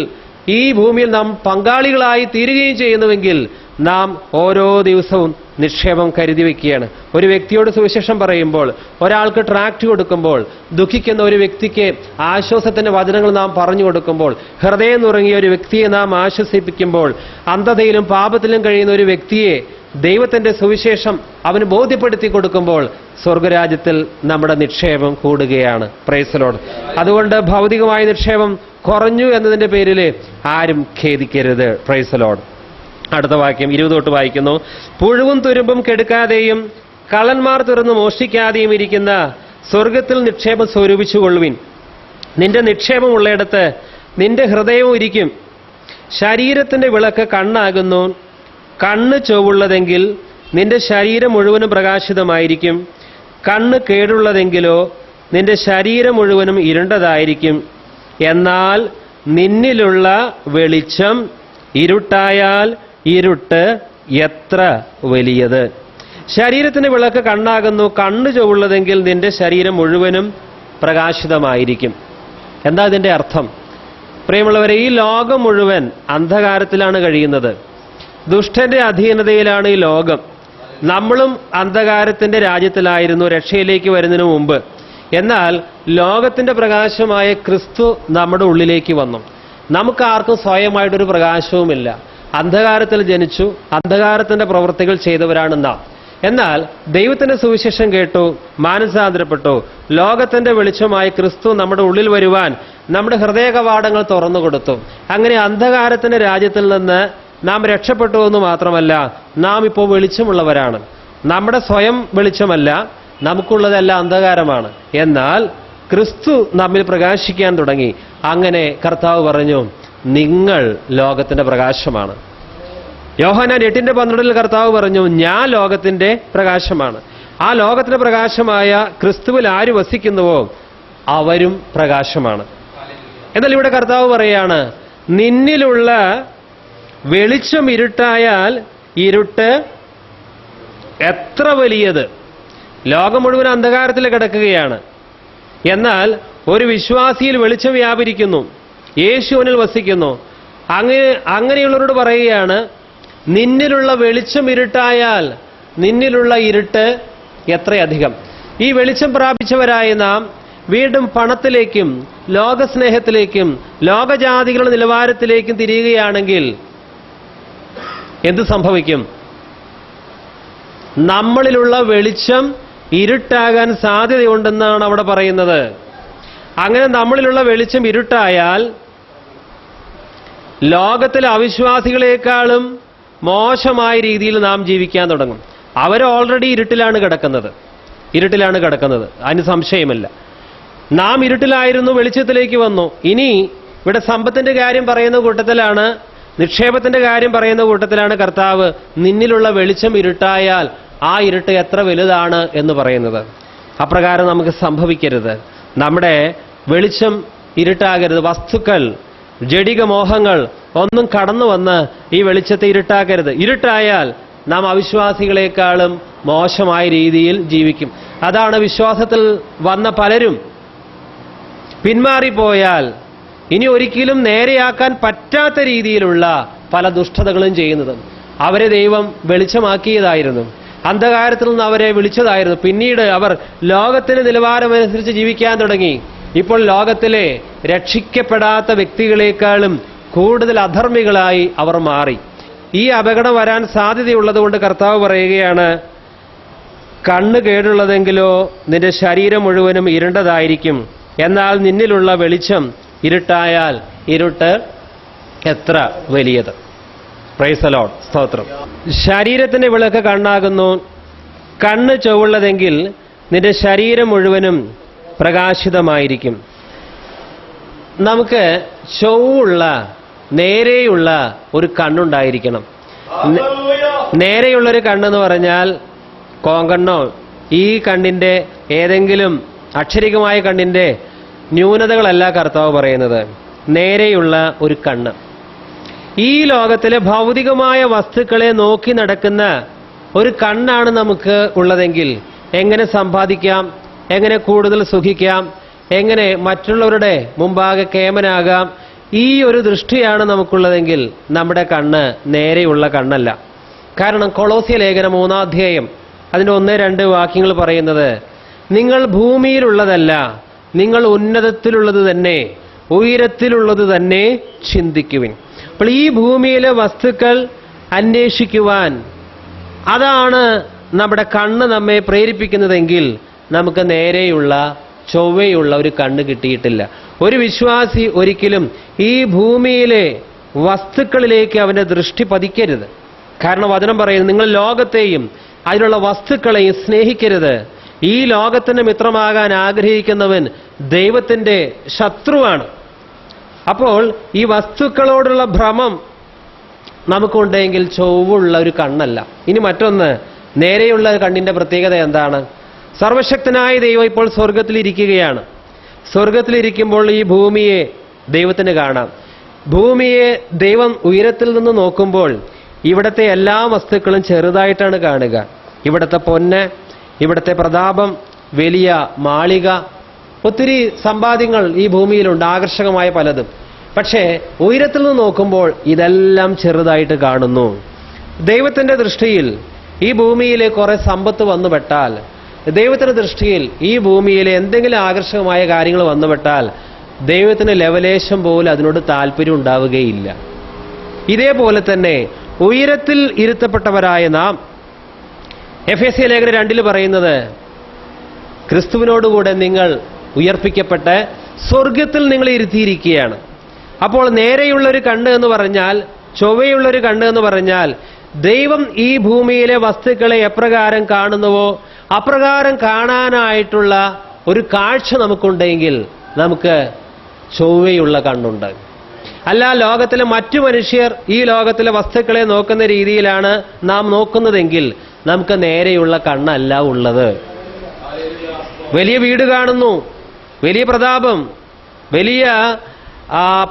ഈ ഭൂമിയിൽ നാം പങ്കാളികളായി തീരുകയും ചെയ്യുന്നുവെങ്കിൽ നാം ഓരോ ദിവസവും നിക്ഷേപം കരുതി വയ്ക്കുകയാണ്. ഒരു വ്യക്തിയോട് സുവിശേഷം പറയുമ്പോൾ, ഒരാൾക്ക് ട്രാക്റ്റ് കൊടുക്കുമ്പോൾ, ദുഃഖിക്കുന്ന ഒരു വ്യക്തിക്ക് ആശ്വാസത്തിന്റെ വചനങ്ങൾ നാം പറഞ്ഞു കൊടുക്കുമ്പോൾ, ഹൃദയം നുറങ്ങിയ ഒരു വ്യക്തിയെ നാം ആശ്വസിപ്പിക്കുമ്പോൾ, അന്ധതയിലും പാപത്തിലും കഴിയുന്ന ഒരു വ്യക്തിയെ ദൈവത്തിന്റെ സുവിശേഷം അവന് ബോധ്യപ്പെടുത്തി കൊടുക്കുമ്പോൾ സ്വർഗരാജ്യത്തിൽ നമ്മുടെ നിക്ഷേപം കൂടുകയാണ്. Price the Lord. അതുകൊണ്ട് ഭൗതികമായ നിക്ഷേപം കുറഞ്ഞു എന്നതിന്റെ പേരിൽ ആരും ഖേദിക്കരുത്. Price the Lord. അടുത്ത വാക്യം 20 തൊട്ട് വായിക്കുന്നു. പുഴുവും തുരുമ്പും കെടുക്കാതെയും കള്ളന്മാർ തുറന്ന് മോഷ്ടിക്കാതെയും ഇരിക്കുന്ന സ്വർഗത്തിൽ നിക്ഷേപം സ്വരൂപിച്ചുകൊള്ളുവിൻ. നിന്റെ നിക്ഷേപം ഉള്ളയിടത്ത് നിന്റെ ഹൃദയവും ഇരിക്കും. ശരീരത്തിന്റെ വിളക്ക് കണ്ണാകുന്നു. കണ്ണ് ചൊവ്വുള്ളതെങ്കിൽ നിന്റെ ശരീരം മുഴുവനും പ്രകാശിതമായിരിക്കും. കണ്ണ് കേടുള്ളതെങ്കിലോ നിന്റെ ശരീരം മുഴുവനും ഇരുണ്ടതായിരിക്കും. എന്നാൽ നിന്നിലുള്ള വെളിച്ചം ഇരുട്ടായാൽ ഇരുട്ട് എത്ര വലിയത്. ശരീരത്തിന് വിളക്ക് കണ്ണാകുന്നു. കണ്ണ് ചൊവ്വുള്ളതെങ്കിൽ നിന്റെ ശരീരം മുഴുവനും പ്രകാശിതമായിരിക്കും. എന്താ ഇതിന്റെ അർത്ഥം? പ്രിയമുള്ളവരെ, ഈ ലോകം മുഴുവൻ അന്ധകാരത്തിലാണ് കഴിയുന്നത്. ദുഷ്ടന്റെ അധീനതയിലാണ് ഈ ലോകം. നമ്മളും അന്ധകാരത്തിന്റെ രാജ്യത്തിലായിരുന്നു രക്ഷയിലേക്ക് വരുന്നതിന് മുമ്പ്. എന്നാൽ ലോകത്തിന്റെ പ്രകാശമായ ക്രിസ്തു നമ്മുടെ ഉള്ളിലേക്ക് വന്നു. നമുക്കാർക്കും സ്വയമായിട്ടൊരു പ്രകാശവുമില്ല. അന്ധകാരത്തിൽ ജനിച്ചു, അന്ധകാരത്തിന്റെ പ്രവൃത്തികൾ ചെയ്തവരാണ് നാം. എന്നാൽ ദൈവത്തിന്റെ സുവിശേഷം കേട്ടു, മാനസാന്തരപ്പെട്ടു, ലോകത്തിന്റെ വെളിച്ചമായ ക്രിസ്തു നമ്മുടെ ഉള്ളിൽ വരുവാൻ നമ്മുടെ ഹൃദയ കവാടങ്ങൾ തുറന്നു കൊടുത്തു. അങ്ങനെ അന്ധകാരത്തിന്റെ രാജ്യത്തിൽ നിന്ന് നാം രക്ഷപ്പെട്ടു എന്ന് മാത്രമല്ല, നാം ഇപ്പോൾ വെളിച്ചമുള്ളവരാണ്. നമ്മുടെ സ്വയം വെളിച്ചമല്ല, നമുക്കുള്ളതെല്ലാം അന്ധകാരമാണ്. എന്നാൽ ക്രിസ്തു നമ്മിൽ പ്രകാശിക്കാൻ തുടങ്ങി. അങ്ങനെ കർത്താവ് പറഞ്ഞു, നിങ്ങൾ ലോകത്തിന്റെ പ്രകാശമാണ്. യോഹന്നാൻ 8:12 കർത്താവ് പറഞ്ഞു, ഞാൻ ലോകത്തിന്റെ പ്രകാശമാണ്. ആ ലോകത്തിന്റെ പ്രകാശമായ ക്രിസ്തുവിൽ ആര് വസിക്കുന്നുവോ അവരും പ്രകാശമാണ്. എന്നാൽ ഇവിടെ കർത്താവ് പറയാണ്, നിന്നിലുള്ള വെളിച്ചം ഇരുട്ടായാൽ ഇരുട്ട് എത്ര വലിയത്. ലോകം മുഴുവൻ അന്ധകാരത്തിൽ കിടക്കുകയാണ്. എന്നാൽ ഒരു വിശ്വാസിയിൽ വെളിച്ചം വ്യാപരിക്കുന്നു, യേശുവിനിൽ വസിക്കുന്നു. അങ്ങനെയുള്ളവരോട് പറയുകയാണ്, നിന്നിലുള്ള വെളിച്ചം ഇരുട്ടായാൽ നിന്നിലുള്ള ഇരുട്ട് എത്രയധികം. ഈ വെളിച്ചം പ്രാപിച്ചവരായ നാം വീണ്ടും പണത്തിലേക്കും ലോകസ്നേഹത്തിലേക്കും ലോകജാതികളുടെ നിലവാരത്തിലേക്കും തിരിയുകയാണെങ്കിൽ എന്ത് സംഭവിക്കും? നമ്മളിലുള്ള വെളിച്ചം ഇരുട്ടാകാൻ സാധ്യതയുണ്ടെന്നാണ് അവിടെ പറയുന്നത്. അങ്ങനെ നമ്മളിലുള്ള വെളിച്ചം ഇരുട്ടായാൽ ലോകത്തിലെ അവിശ്വാസികളെക്കാളും മോശമായ രീതിയിൽ നാം ജീവിക്കാൻ തുടങ്ങും. അവർ ഓൾറെഡി ഇരുട്ടിലാണ് കിടക്കുന്നത്, അതിന് സംശയമില്ല. നാം ഇരുട്ടിലായിരുന്നു, വെളിച്ചത്തിലേക്ക് വന്നു. ഇനി ഇവിടെ സമ്പത്തിന്റെ കാര്യം പറയുന്ന കൂട്ടത്തിലാണ്, നിക്ഷേപത്തിന്റെ കാര്യം പറയുന്ന കൂട്ടത്തിലാണ് കർത്താവ് നിന്നിലുള്ള വെളിച്ചം ഇരുട്ടായാൽ ആ ഇരുട്ട് എത്ര വലുതാണ് എന്ന് പറയുന്നത്. അപ്രകാരം നമുക്ക് സംഭവിക്കരുത്. നമ്മുടെ വെളിച്ചം ഇരുട്ടാകരുത്. വസ്തുക്കൾ, ജഡിക മോഹങ്ങൾ ഒന്നും കടന്നു വന്ന് ഈ വെളിച്ചത്തെ ഇരുട്ടാക്കരുത്. ഇരുട്ടായാൽ നാം അവിശ്വാസികളെക്കാളും മോശമായ രീതിയിൽ ജീവിക്കും. അതാണ് വിശ്വാസത്തിൽ വന്ന പലരും പിന്മാറിപ്പോയാൽ ഇനി ഒരിക്കലും നേരെയാക്കാൻ പറ്റാത്ത രീതിയിലുള്ള പല ദുഷ്ടതകളും ചെയ്യുന്നത്. അവരെ ദൈവം വെളിച്ചമാക്കിയതായിരുന്നു, അന്ധകാരത്തിൽ നിന്ന് അവരെ വിളിച്ചതായിരുന്നു. പിന്നീട് അവർ ലോകത്തിന്റെ നിലവാരമനുസരിച്ച് ജീവിക്കാൻ തുടങ്ങി. ഇപ്പോൾ ലോകത്തിലെ രക്ഷിക്കപ്പെടാത്ത വ്യക്തികളെക്കാളും കൂടുതൽ അധർമ്മികളായി അവർ മാറി. ഈ അപകടം വരാൻ സാധ്യതയുള്ളതുകൊണ്ട് കർത്താവ് പറയുകയാണ്, കണ്ണ് കേടുള്ളതെങ്കിലോ നിന്റെ ശരീരം മുഴുവനും ഇരുണ്ടതായിരിക്കും. എന്നാൽ നിന്നിലുള്ള വെളിച്ചം ഇരുട്ടായാൽ ഇരുട്ട് എത്ര വലിയത്. Price the Lord. സ്തോത്രം. ശരീരത്തിന്റെ വിളക്ക് കണ്ണാകുന്നു. കണ്ണ് ചൊവ്വുള്ളതെങ്കിൽ നിന്റെ ശരീരം മുഴുവനും പ്രകാശിതമായിരിക്കും. നമുക്ക് ചൊവ്വുള്ള, നേരെയുള്ള ഒരു കണ്ണുണ്ടായിരിക്കണം. നേരെയുള്ളൊരു കണ്ണെന്ന് പറഞ്ഞാൽ കോങ്കണ്ണോ ഈ കണ്ണിന്റെ ഏതെങ്കിലും അക്ഷരികമായ കണ്ണിന്റെ ന്യൂനതകളല്ല കർത്താവ് പറയുന്നത്. നേരെയുള്ള ഒരു കണ്ണ്. ഈ ലോകത്തിലെ ഭൗതികമായ വസ്തുക്കളെ നോക്കി നടക്കുന്ന ഒരു കണ്ണാണ് നമുക്ക് ഉള്ളതെങ്കിൽ എങ്ങനെ സമ്പാദിക്കാം, എങ്ങനെ കൂടുതൽ സുഖിക്കാം, എങ്ങനെ മറ്റുള്ളവരുടെ മുമ്പാകെ കേമനാകാം, ഈ ഒരു ദൃഷ്ടിയാണ് നമുക്കുള്ളതെങ്കിൽ നമ്മുടെ കണ്ണ് നേരെയുള്ള കണ്ണല്ല. കാരണം കൊളോസ്യ ലേഖനം 3-ാം അധ്യായം അതിൻ്റെ 1-2 വാക്യങ്ങൾ പറയുന്നത്, നിങ്ങൾ ഭൂമിയിലുള്ളതല്ല, നിങ്ങൾ ഉന്നതത്തിലുള്ളത് തന്നെ, ഉയരത്തിലുള്ളത് തന്നെ ചിന്തിക്കുവിൻ. അപ്പോൾ ഈ ഭൂമിയിലെ വസ്തുക്കൾ അന്വേഷിക്കുവാൻ അതാണ് നമ്മുടെ കണ്ണ് നമ്മെ പ്രേരിപ്പിക്കുന്നതെങ്കിൽ നമുക്ക് നേരെയുള്ള, ചൊവ്വയുള്ള ഒരു കണ്ണ് കിട്ടിയിട്ടില്ല. ഒരു വിശ്വാസി ഒരിക്കലും ഈ ഭൂമിയിലെ വസ്തുക്കളിലേക്ക് അവന്റെ ദൃഷ്ടി പതിക്കരുത്. കാരണം വചനം പറയുന്നു, നിങ്ങൾ ലോകത്തെയും അതിലുള്ള വസ്തുക്കളെയും സ്നേഹിക്കരുത്. ഈ ലോകത്തിന് മിത്രമാകാൻ ആഗ്രഹിക്കുന്നവൻ ദൈവത്തിന്റെ ശത്രുവാണ്. അപ്പോൾ ഈ വസ്തുക്കളോടുള്ള ഭ്രമം നമുക്കുണ്ടെങ്കിൽ ചൊവ്വുള്ള ഒരു കണ്ണല്ല. ഇനി മറ്റൊന്ന്, നേരെയുള്ള കണ്ണിന്റെ പ്രത്യേകത എന്താണ്? സർവശക്തനായ ദൈവം ഇപ്പോൾ സ്വർഗത്തിലിരിക്കുകയാണ്. സ്വർഗത്തിലിരിക്കുമ്പോൾ ഈ ഭൂമിയെ ദൈവത്തിന് കാണാം. ഭൂമിയെ ദൈവം ഉയരത്തിൽ നിന്ന് നോക്കുമ്പോൾ ഇവിടുത്തെ എല്ലാ വസ്തുക്കളും ചെറുതായിട്ടാണ് കാണുക. ഇവിടുത്തെ പൊന്ന്, ഇവിടുത്തെ പ്രതാപം, വലിയ മാളിക, ഒത്തിരി സമ്പാദ്യങ്ങൾ ഈ ഭൂമിയിലുണ്ട്, ആകർഷകമായ പലതും. പക്ഷേ ഉയരത്തിൽ നിന്ന് നോക്കുമ്പോൾ ഇതെല്ലാം ചെറുതായിട്ട് കാണുന്നു. ദൈവത്തിന്റെ ദൃഷ്ടിയിൽ ഈ ഭൂമിയിലെ കുറെ സമ്പത്ത് വന്നുപെട്ടാൽ, ദൈവത്തിന്റെ ദൃഷ്ടിയിൽ ഈ ഭൂമിയിലെ എന്തെങ്കിലും ആകർഷകമായ കാര്യങ്ങൾ വന്നുപെട്ടാൽ ദൈവത്തിന് ലവലേശം പോലും അതിനോട് താല്പര്യം ഉണ്ടാവുകയില്ല. ഇതേപോലെ തന്നെ ഉയരത്തിൽ ഇരുത്തപ്പെട്ടവരായ നാം, എഫേസ്യ ലേഖനം 2 പറയുന്നത്, ക്രിസ്തുവിനോടുകൂടെ നിങ്ങൾ ഉയർപ്പിക്കപ്പെട്ട് സ്വർഗത്തിൽ നിങ്ങൾ ഇരുത്തിയിരിക്കുകയാണ്. അപ്പോൾ നേരെയുള്ളൊരു കണ്ണ് എന്ന് പറഞ്ഞാൽ, ചൊവ്വയുള്ളൊരു കണ്ണ് എന്ന് പറഞ്ഞാൽ, ദൈവം ഈ ഭൂമിയിലെ വസ്തുക്കളെ എപ്രകാരം കാണുന്നുവോ അപ്രകാരം കാണാനായിട്ടുള്ള ഒരു കാഴ്ച നമുക്കുണ്ടെങ്കിൽ നമുക്ക് ചൊവ്വയുള്ള കണ്ണുണ്ട്. അല്ല, ലോകത്തിലെ മറ്റു മനുഷ്യർ ഈ ലോകത്തിലെ വസ്തുക്കളെ നോക്കുന്ന രീതിയിലാണ് നാം നോക്കുന്നതെങ്കിൽ നമുക്ക് നേരെയുള്ള കണ്ണല്ല ഉള്ളത്. വലിയ വീട് കാണുന്നു, വലിയ പ്രതാപം, വലിയ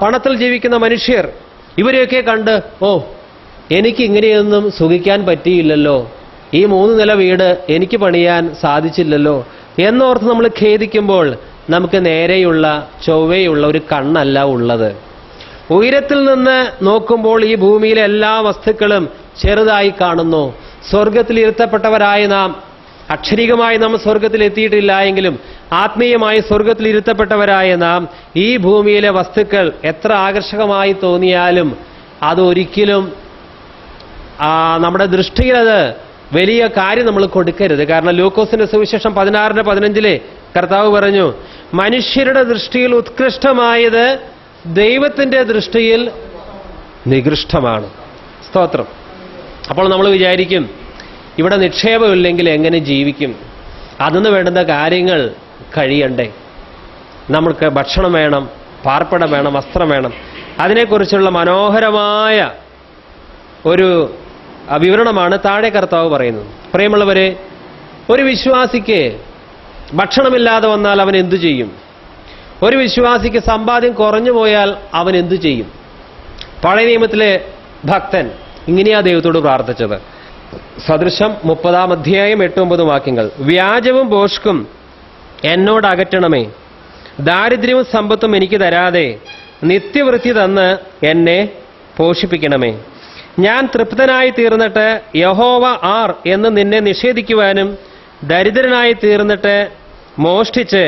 പണത്തിൽ ജീവിക്കുന്ന മനുഷ്യർ, ഇവരെയൊക്കെ കണ്ട്, ഓ എനിക്ക് ഇങ്ങനെയൊന്നും സുഖിക്കാൻ പറ്റിയില്ലല്ലോ, ഈ 3 നില വീട് എനിക്ക് പണിയാൻ സാധിച്ചില്ലല്ലോ എന്നോർത്ത് നമ്മൾ ഖേദിക്കുമ്പോൾ നമുക്ക് നേരെയുള്ള, ചൊവ്വയുള്ള ഒരു കണ്ണല്ല ഉള്ളത്. ഉയരത്തിൽ നിന്ന് നോക്കുമ്പോൾ ഈ ഭൂമിയിലെ എല്ലാ വസ്തുക്കളും ചെറുതായി കാണുന്നു. സ്വർഗത്തിൽ ഇരുത്തപ്പെട്ടവരായ നാം, അക്ഷരികമായി നാം സ്വർഗത്തിൽ എത്തിയിട്ടില്ല എങ്കിലും ആത്മീയമായി സ്വർഗത്തിൽ ഇരുത്തപ്പെട്ടവരായ നാം ഈ ഭൂമിയിലെ വസ്തുക്കൾ എത്ര ആകർഷകമായി തോന്നിയാലും അതൊരിക്കലും നമ്മുടെ ദൃഷ്ടിയിൽ അത് വലിയ കാര്യം നമ്മൾ കൊടുക്കരുത്. കാരണം ലൂക്കോസിന്റെ സുവിശേഷം 16:15 കർത്താവ് പറഞ്ഞു, മനുഷ്യരുടെ ദൃഷ്ടിയിൽ ഉത്കൃഷ്ടമായത് ദൈവത്തിന്റെ ദൃഷ്ടിയിൽ നികൃഷ്ടമാണ്. സ്തോത്രം. അപ്പോൾ നമ്മൾ വിചാരിക്കും, ഇവിടെ നിക്ഷേപമില്ലെങ്കിൽ എങ്ങനെ ജീവിക്കും? അതിന് വേണ്ടുന്ന കാര്യങ്ങൾ കഴിയണ്ടേ? നമുക്ക് ഭക്ഷണം വേണം, പാർപ്പിടം വേണം, വസ്ത്രം വേണം. അതിനെക്കുറിച്ചുള്ള മനോഹരമായ ഒരു വിവരണമാണ് താഴെ കർത്താവ് പറയുന്നത്. പ്രിയമുള്ളവരെ, ഒരു വിശ്വാസിക്ക് ഭക്ഷണമില്ലാതെ വന്നാൽ അവൻ എന്തു ചെയ്യും? ഒരു വിശ്വാസിക്ക് സമ്പാദ്യം കുറഞ്ഞു പോയാൽ അവൻ എന്തു ചെയ്യും? പഴയ നിയമത്തിലെ ഭക്തൻ ഇങ്ങനെയാ ദൈവത്തോട് പ്രാർത്ഥിച്ചത്. സദൃശം 30-ാം അധ്യായം 8-9 വാക്യങ്ങൾ. വ്യാജവും ഭോഷ്കും എന്നോട് അകറ്റണമേ, ദാരിദ്ര്യവും സമ്പത്തും എനിക്ക് തരാതെ നിത്യവൃത്തി തന്ന് എന്നെ പോഷിപ്പിക്കണമേ. ഞാൻ തൃപ്തനായി തീർന്നിട്ട് യഹോവ ആർ എന്ന് നിന്നെ നിഷേധിക്കുവാനും ദരിദ്രനായി തീർന്നിട്ട് മോഷ്ടിച്ച്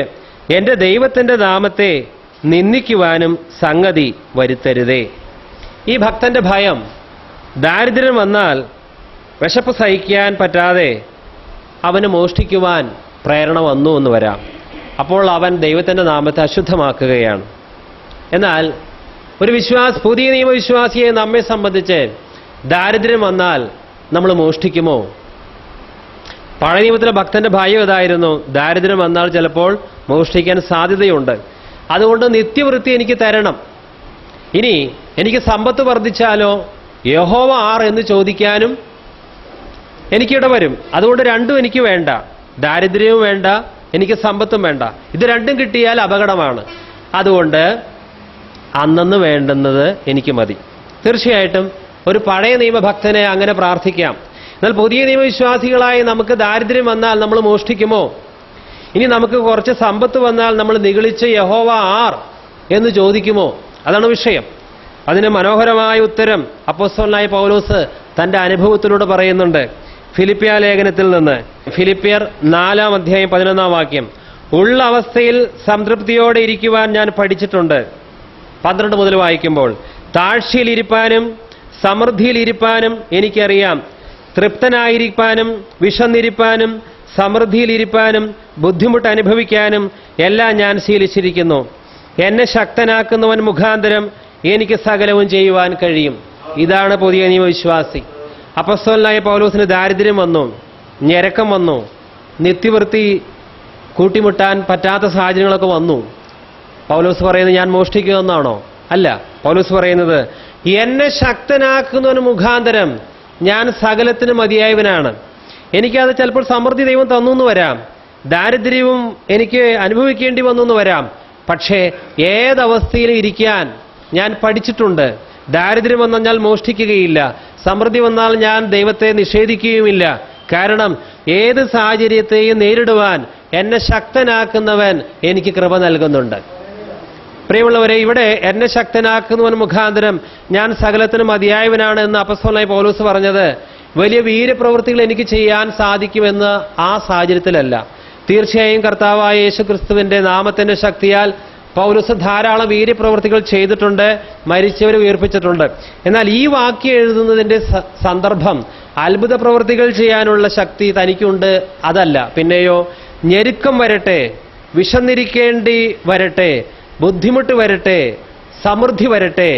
എൻ്റെ ദൈവത്തിൻ്റെ നാമത്തെ നിന്ദിക്കുവാനും സംഗതി വരുത്തരുതേ. ഈ ഭക്തന്റെ ഭയം, ദാരിദ്ര്യം വന്നാൽ വിശപ്പ് സഹിക്കാൻ പറ്റാതെ അവന് മോഷ്ടിക്കുവാൻ പ്രേരണ വന്നു എന്ന് വരാം. അപ്പോൾ അവൻ ദൈവത്തിൻ്റെ നാമത്തെ അശുദ്ധമാക്കുകയാണ്. എന്നാൽ ഒരു പുതിയ നിയമവിശ്വാസിയെ നമ്മെ സംബന്ധിച്ച് ദാരിദ്ര്യം വന്നാൽ നമ്മൾ മോഷ്ടിക്കുമോ? പഴയ നിയമത്തിലെ ഭക്തന്റെ ഭയം ഇതായിരുന്നു, ദാരിദ്ര്യം വന്നാൽ ചിലപ്പോൾ മോഷ്ടിക്കാൻ സാധ്യതയുണ്ട്. അതുകൊണ്ട് നിത്യവൃത്തി എനിക്ക് തരണം. ഇനി എനിക്ക് സമ്പത്ത് വർദ്ധിച്ചാലോ യഹോവ ആർ എന്ന് ചോദിക്കാനും എനിക്കിട വരും. അതുകൊണ്ട് രണ്ടും എനിക്ക് വേണ്ട, ദാരിദ്ര്യവും വേണ്ട, എനിക്ക് സമ്പത്തും വേണ്ട. ഇത് രണ്ടും കിട്ടിയാൽ അപകടമാണ്. അതുകൊണ്ട് അന്നന്ന് വേണ്ടുന്നത് എനിക്ക് മതി. തീർച്ചയായിട്ടും ഒരു പഴയ നിയമഭക്തനെ അങ്ങനെ പ്രാർത്ഥിക്കാം. എന്നാൽ പുതിയ നിയമവിശ്വാസികളായി നമുക്ക് ദാരിദ്ര്യം വന്നാൽ നമ്മൾ മോഷ്ടിക്കുമോ? ഇനി നമുക്ക് കുറച്ച് സമ്പത്ത് വന്നാൽ നമ്മൾ നിഗളിച്ച് യഹോവ ആർ എന്ന് ചോദിക്കുമോ? അതാണ് വിഷയം. അതിന് മനോഹരമായ ഉത്തരം അപ്പോസ്തലനായ പൗലോസ് തൻ്റെ അനുഭവത്തിലൂടെ പറയുന്നുണ്ട്. ഫിലിപ്പിയ ലേഖനത്തിൽ നിന്ന്, ഫിലിപ്പിയർ 4-ാം അധ്യായം 11-ാം വാക്യം. ഉള്ള അവസ്ഥയിൽ സംതൃപ്തിയോടെ ഇരിക്കുവാൻ ഞാൻ പഠിച്ചിട്ടുണ്ട്. 12 മുതൽ വായിക്കുമ്പോൾ, താഴ്ചയിലിരിപ്പാനും സമൃദ്ധിയിലിരിപ്പാനും എനിക്കറിയാം. തൃപ്തനായിരിക്കാനും വിശന്നിരിപ്പാനും സമൃദ്ധിയിലിരിപ്പാനും ബുദ്ധിമുട്ട് അനുഭവിക്കാനും എല്ലാം ഞാൻ ശീലിച്ചിരിക്കുന്നു. എന്നെ ശക്തനാക്കുന്നവൻ മുഖാന്തരം എനിക്ക് സകലവും ചെയ്യുവാൻ കഴിയും. ഇതാണ് പുതിയ നിയമവിശ്വാസി. അപ്പോസ്തലനായ പൗലോസിന് ദാരിദ്ര്യം വന്നു, ഞെരക്കം വന്നു, നിത്യവൃത്തി കൂട്ടിമുട്ടാൻ പറ്റാത്ത സാഹചര്യങ്ങളൊക്കെ വന്നു. പൗലോസ് പറയുന്നത് ഞാൻ മോഷ്ടിക്കുമെന്നാണോ? അല്ല. പൗലോസ് പറയുന്നത് എന്നെ ശക്തനാക്കുന്നവന് മുഖാന്തരം ഞാൻ സകലത്തിന് മതിയായവനാണ്. എനിക്കത് ചിലപ്പോൾ സമൃദ്ധി ദൈവം തന്നു എന്ന് വരാം, ദാരിദ്ര്യവും എനിക്ക് അനുഭവിക്കേണ്ടി വന്നു എന്ന് വരാം. പക്ഷേ ഏതവസ്ഥയിലും ഇരിക്കാൻ ഞാൻ പഠിച്ചിട്ടുണ്ട്. ദാരിദ്ര്യം വന്നാൽ ഞാൻ മോഷ്ടിക്കുകയില്ല, സമൃദ്ധി വന്നാൽ ഞാൻ ദൈവത്തെ നിഷേധിക്കുകയുമില്ല. കാരണം ഏത് സാഹചര്യത്തെയും നേരിടുവാൻ എന്നെ ശക്തനാക്കുന്നവൻ എനിക്ക് കൃപ നൽകുന്നുണ്ട്. പ്രിയമുള്ളവരെ, ഇവിടെ എന്നെ ശക്തനാക്കുന്നവൻ മുഖാന്തരം ഞാൻ സകലത്തിന് മതിയായവനാണ് എന്ന് അപ്പോസ്തലനായ പൗലോസ് പറഞ്ഞത് വലിയ വീരപ്രവൃത്തികൾ എനിക്ക് ചെയ്യാൻ സാധിക്കുമെന്ന് ആ സാഹചര്യത്തിലല്ല. തീർച്ചയായും കർത്താവായ യേശുക്രിസ്തുവിന്റെ നാമത്തിന്റെ ശക്തിയാൽ പൗലോസ് ധാരാളം വീര്യപ്രവൃത്തികൾ ചെയ്തിട്ടുണ്ട്, മരിച്ചവരെ ഉയർപ്പിച്ചിട്ടുണ്ട്. എന്നാൽ ഈ വാക്യം എഴുതുന്നതിന്റെ സന്ദർഭം അത്ഭുത പ്രവൃത്തികൾ ചെയ്യാനുള്ള ശക്തി തനിക്കുണ്ട് അതല്ല. പിന്നെയോ ഞെരുക്കം വരട്ടെ, വിശന്നിരിക്കേണ്ടി വരട്ടെ, ബുദ്ധിമുട്ട് വരട്ടെ, സമൃദ്ധി വരട്ടെ,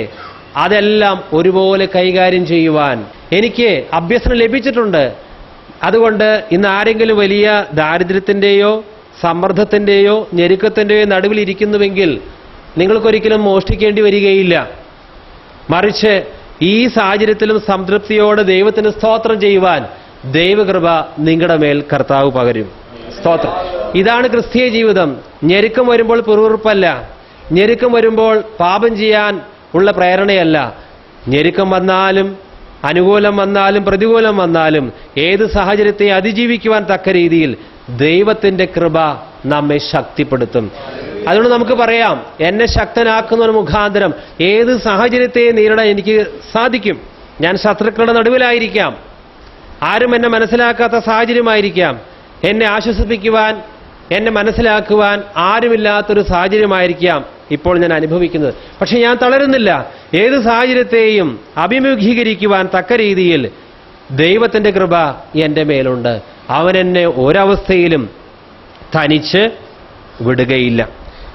അതെല്ലാം ഒരുപോലെ കൈകാര്യം ചെയ്യുവാൻ എനിക്ക് അഭ്യസനം ലഭിച്ചിട്ടുണ്ട്. അതുകൊണ്ട് ഇന്ന് ആരെങ്കിലും വലിയ ദാരിദ്ര്യത്തിൻ്റെയോ സമ്മർദ്ദത്തിൻ്റെയോ ഞെരുക്കത്തിൻ്റെയോ നടുവിലിരിക്കുന്നുവെങ്കിൽ നിങ്ങൾക്കൊരിക്കലും മോഷ്ടിക്കേണ്ടി വരികയില്ല. മറിച്ച് ഈ സാഹചര്യത്തിലും സംതൃപ്തിയോടെ ദൈവത്തിന് സ്തോത്രം ചെയ്യുവാൻ ദൈവകൃപ നിങ്ങളുടെ മേൽ കർത്താവ് പകരും. സ്തോത്രം. ഇതാണ് ക്രിസ്തീയ ജീവിതം. ഞെരുക്കം വരുമ്പോൾ പിറുപിറുപ്പല്ല, ഞെരുക്കം വരുമ്പോൾ പാപം ചെയ്യാൻ ഉള്ള പ്രേരണയല്ല. ഞെരുക്കം വന്നാലും അനുകൂലം വന്നാലും പ്രതികൂലം വന്നാലും ഏത് സാഹചര്യത്തെ അതിജീവിക്കുവാൻ തക്ക രീതിയിൽ ദൈവത്തിന്റെ കൃപ നമ്മെ ശക്തിപ്പെടുത്തും. അതുകൊണ്ട് നമുക്ക് പറയാം, എന്നെ ശക്തനാക്കുന്നവൻ മുഖാന്തരം ഏത് സാഹചര്യത്തെ നേരിടാൻ എനിക്ക് സാധിക്കും. ഞാൻ ശത്രുക്കളുടെ നടുവിലായിരിക്കാം, ആരും എന്നെ മനസ്സിലാക്കാത്ത സാഹചര്യമായിരിക്കാം, എന്നെ ആശ്വസിപ്പിക്കുവാൻ എന്നെ മനസ്സിലാക്കുവാൻ ആരുമില്ലാത്തൊരു സാഹചര്യമായിരിക്കാം ഇപ്പോൾ ഞാൻ അനുഭവിക്കുന്നത്. പക്ഷെ ഞാൻ തളരുന്നില്ല. ഏത് സാഹചര്യത്തെയും അഭിമുഖീകരിക്കുവാൻ തക്ക രീതിയിൽ ദൈവത്തിന്റെ കൃപ എൻ്റെ മേലുണ്ട്. അവൻ എന്നെ ഒരവസ്ഥയിലും തനിച്ച് വിടുകയില്ല.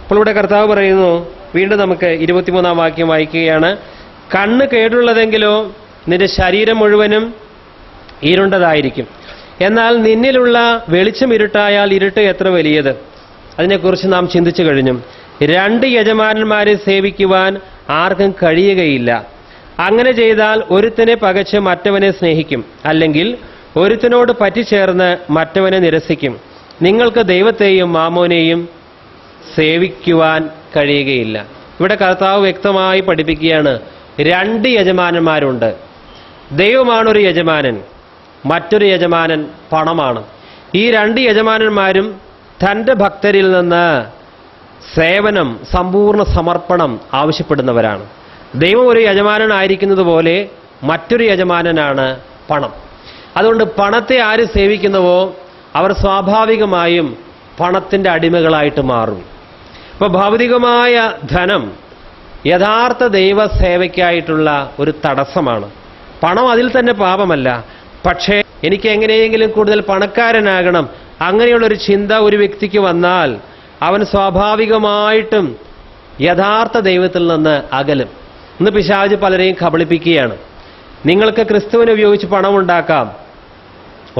അപ്പോൾ ഇവിടെ കർത്താവ് പറയുന്നു, വീണ്ടും നമുക്ക് 23-ാം വാക്യം വായിക്കുകയാണ്. കണ്ണ് കേടുള്ളതെങ്കിലോ നിന്റെ ശരീരം മുഴുവനും ഇരുണ്ടതായിരിക്കും. എന്നാൽ നിന്നിലുള്ള വെളിച്ചം ഇരുട്ടായാൽ ഇരുട്ട് എത്ര വലിയത്. അതിനെക്കുറിച്ച് നാം ചിന്തിച്ചു കഴിഞ്ഞു. രണ്ട് യജമാനന്മാരെ സേവിക്കുവാൻ ആർക്കും കഴിയുകയില്ല. അങ്ങനെ ചെയ്താൽ ഒരുത്തനെ പകച്ച് മറ്റവനെ സ്നേഹിക്കും, അല്ലെങ്കിൽ ഒരുത്തനോട് പറ്റിച്ചേർന്ന് മറ്റവനെ നിരസിക്കും. നിങ്ങൾക്ക് ദൈവത്തെയും മാമോനെയും സേവിക്കുവാൻ കഴിയുകയില്ല. ഇവിടെ കർത്താവ് വ്യക്തമായി പഠിപ്പിക്കുകയാണ്, രണ്ട് യജമാനന്മാരുണ്ട്. ദൈവമാണൊരു യജമാനൻ, മറ്റൊരു യജമാനൻ പണമാണ്. ഈ രണ്ട് യജമാനന്മാരും തൻ്റെ ഭക്തരിൽ നിന്ന് സേവനം, സമ്പൂർണ്ണ സമർപ്പണം ആവശ്യപ്പെടുന്നവരാണ്. ദൈവം ഒരു യജമാനനായിരിക്കുന്നത് പോലെ മറ്റൊരു യജമാനനാണ് പണം. അതുകൊണ്ട് പണത്തെ ആര് സേവിക്കുന്നുവോ അവർ സ്വാഭാവികമായും പണത്തിൻ്റെ അടിമകളായിട്ട് മാറും. ഇപ്പോൾ ഭൗതികമായ ധനം യഥാർത്ഥ ദൈവസേവയ്ക്കായിട്ടുള്ള ഒരു തടസ്സമാണ്. പണം അതിൽ തന്നെ പാപമല്ല. പക്ഷേ എനിക്ക് എങ്ങനെയെങ്കിലും കൂടുതൽ പണക്കാരനാകണം, അങ്ങനെയുള്ളൊരു ചിന്ത ഒരു വ്യക്തിക്ക് വന്നാൽ അവൻ സ്വാഭാവികമായിട്ടും യഥാർത്ഥ ദൈവത്തിൽ നിന്ന് അകലും. ഇന്ന് പിശാച് പലരെയും കബളിപ്പിക്കുകയാണ്. നിങ്ങൾക്ക് ക്രിസ്തുവിനെ ഉപയോഗിച്ച് പണം ഉണ്ടാക്കാം,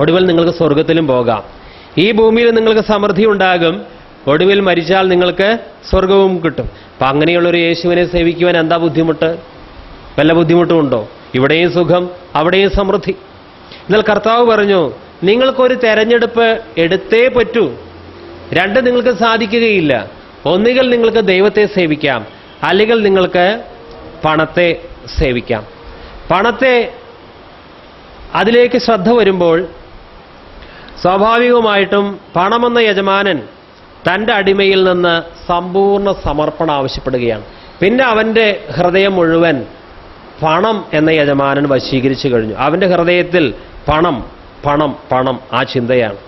ഒടുവിൽ നിങ്ങൾക്ക് സ്വർഗത്തിലും പോകാം. ഈ ഭൂമിയിൽ നിങ്ങൾക്ക് സമൃദ്ധി ഉണ്ടാകും, ഒടുവിൽ മരിച്ചാൽ നിങ്ങൾക്ക് സ്വർഗവും കിട്ടും. അപ്പം അങ്ങനെയുള്ളൊരു യേശുവിനെ സേവിക്കുവാൻ എന്താ ബുദ്ധിമുട്ട്? വല്ല ബുദ്ധിമുട്ടുമുണ്ടോ? ഇവിടെയും സുഖം, അവിടെയും സമൃദ്ധി. എന്നാൽ കർത്താവ് പറഞ്ഞു, നിങ്ങൾക്കൊരു തെരഞ്ഞെടുപ്പ് എടുത്തേ പറ്റൂ. രണ്ടും നിങ്ങൾക്ക് സാധിക്കുകയില്ല. ഒന്നുകിൽ നിങ്ങൾക്ക് ദൈവത്തെ സേവിക്കാം, അല്ലെങ്കിൽ നിങ്ങൾക്ക് പണത്തെ സേവിക്കാം. പണത്തെ അതിലേക്ക് ശ്രദ്ധ വരുമ്പോൾ സ്വാഭാവികമായിട്ടും പണമെന്ന യജമാനൻ തൻ്റെ അടിമയിൽ നിന്ന് സമ്പൂർണ്ണ സമർപ്പണം ആവശ്യപ്പെടുകയാണ്. പിന്നെ അവൻ്റെ ഹൃദയം മുഴുവൻ പണം എന്ന യജമാനൻ വശീകരിച്ചു കഴിഞ്ഞു. അവൻ്റെ ഹൃദയത്തിൽ പണം പണം പണം ആ ചിന്തയാണ്.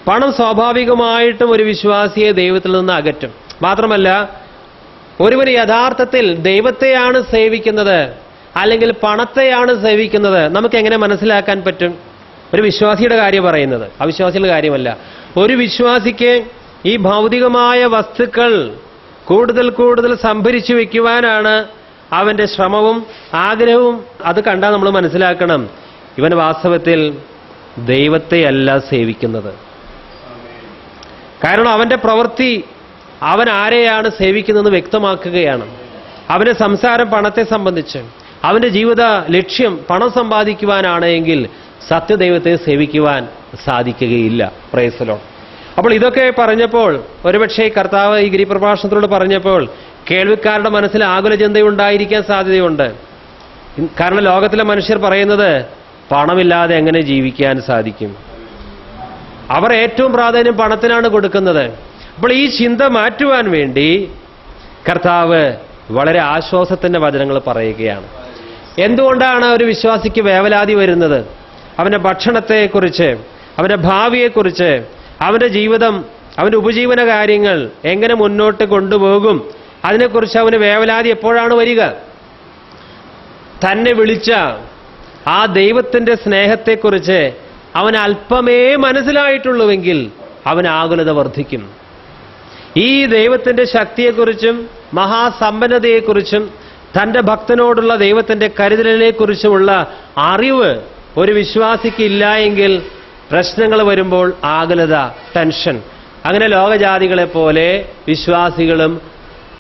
പണം സ്വാഭാവികമായിട്ടും ഒരു വിശ്വാസിയെ ദൈവത്തിൽ നിന്ന് അകറ്റും. മാത്രമല്ല, ഒരുവന് യഥാർത്ഥത്തിൽ ദൈവത്തെയാണ് സേവിക്കുന്നത് അല്ലെങ്കിൽ പണത്തെയാണ് സേവിക്കുന്നത് നമുക്ക് എങ്ങനെ മനസ്സിലാക്കാൻ പറ്റും? ഒരു വിശ്വാസിയുടെ കാര്യം പറയുന്നത്, അവിശ്വാസിയുടെ കാര്യമല്ല. ഒരു വിശ്വാസിക്ക് ഈ ഭൗതികമായ വസ്തുക്കൾ കൂടുതൽ കൂടുതൽ സംഭരിച്ചു വയ്ക്കുവാനാണ് അവൻ്റെ ശ്രമവും ആഗ്രഹവും. അത് കണ്ടാൽ നമ്മൾ മനസ്സിലാക്കണം, ഇവൻ വാസ്തവത്തിൽ ദൈവത്തെയല്ല സേവിക്കുന്നത്. കാരണം അവൻ്റെ പ്രവൃത്തി അവൻ ആരെയാണ് സേവിക്കുന്നതെന്ന് വ്യക്തമാക്കുകയാണ്. അവൻ്റെ സംസാരം പണത്തെ സംബന്ധിച്ച്, അവൻ്റെ ജീവിത ലക്ഷ്യം പണം സമ്പാദിക്കുവാനാണ് എങ്കിൽ സത്യദൈവത്തെ സേവിക്കുവാൻ സാധിക്കുകയില്ല. Price the Lord. അപ്പോൾ ഇതൊക്കെ പറഞ്ഞപ്പോൾ, ഒരുപക്ഷെ കർത്താവ് ഈ ഗിരിപ്രഭാഷണത്തിലൂടെ പറഞ്ഞപ്പോൾ കേൾവിക്കാരുടെ മനസ്സിൽ ആകുല ചിന്തയുണ്ടായിരിക്കാൻ സാധ്യതയുണ്ട്. കാരണം ലോകത്തിലെ മനുഷ്യർ പറയുന്നത് പണമില്ലാതെ എങ്ങനെ ജീവിക്കാൻ സാധിക്കും. അവർ ഏറ്റവും പ്രാധാന്യം പണത്തിനാണ് കൊടുക്കുന്നത്. അപ്പോൾ ഈ ചിന്ത മാറ്റുവാൻ വേണ്ടി കർത്താവ് വളരെ ആശ്വാസത്തിൻ്റെ വചനങ്ങൾ പറയുകയാണ്. എന്തുകൊണ്ടാണ് ഒരു വിശ്വാസിക്ക് വേവലാതി വരുന്നത്? അവൻ്റെ ഭക്ഷണത്തെക്കുറിച്ച്, അവൻ്റെ ഭാവിയെക്കുറിച്ച്, അവൻ്റെ ജീവിതം, അവൻ്റെ ഉപജീവന കാര്യങ്ങൾ എങ്ങനെ മുന്നോട്ട് കൊണ്ടുപോകും, അതിനെക്കുറിച്ച് അവന് വേവലാതി എപ്പോഴാണ് വരിക? തന്നെ വിളിച്ച ആ ദൈവത്തിൻ്റെ സ്നേഹത്തെക്കുറിച്ച് അവൻ അല്പമേ മനസ്സിലായിട്ടുള്ളുവെങ്കിൽ അവൻ ആകുലത വർദ്ധിക്കും. ഈ ദൈവത്തിൻ്റെ ശക്തിയെക്കുറിച്ചും മഹാസമ്പന്നതയെക്കുറിച്ചും തൻ്റെ ഭക്തനോടുള്ള ദൈവത്തിൻ്റെ കരുതലിനെക്കുറിച്ചുമുള്ള അറിവ് ഒരു വിശ്വാസിക്ക് ഇല്ല എങ്കിൽ പ്രശ്നങ്ങൾ വരുമ്പോൾ ആകുലത, ടെൻഷൻ. അങ്ങനെ ലോകജാതികളെ പോലെ വിശ്വാസികളും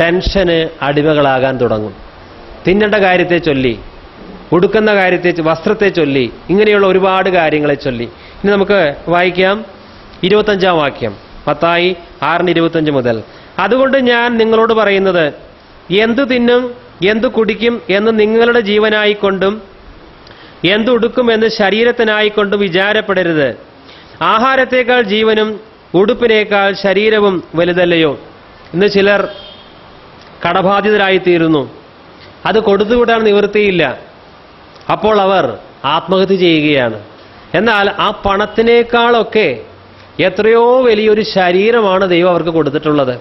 ടെൻഷന് അടിമകളാകാൻ തുടങ്ങും. തിന്നേണ്ട കാര്യത്തെ ചൊല്ലി, ഉടുക്കുന്ന കാര്യത്തെ, വസ്ത്രത്തെ ചൊല്ലി, ഇങ്ങനെയുള്ള ഒരുപാട് കാര്യങ്ങളെ ചൊല്ലി. ഇനി നമുക്ക് വായിക്കാം 25-ാം വാക്യം, മത്തായി 6:25 മുതൽ. അതുകൊണ്ട് ഞാൻ നിങ്ങളോട് പറയുന്നത്, എന്തു തിന്നും എന്തു കുടിക്കും എന്ന് നിങ്ങളുടെ ജീവനായിക്കൊണ്ടും എന്തുടുക്കും എന്ന് ശരീരത്തിനായിക്കൊണ്ടും വിചാരപ്പെടരുത്. ആഹാരത്തേക്കാൾ ജീവനും ഉടുപ്പിനേക്കാൾ ശരീരവും വലുതല്ലയോ? ഇന്ന് ചിലർ കടബാധിതരായിത്തീരുന്നു. അത് കൊടുത്തുവിടാൻ നിവൃത്തിയില്ല. അപ്പോൾ അവർ ആത്മഹത്യ ചെയ്യുകയാണ്. എന്നാൽ ആ പണത്തിനേക്കാളൊക്കെ എത്രയോ വലിയൊരു ശരീരമാണ് ദൈവം അവർക്ക് കൊടുത്തിട്ടുള്ളത്.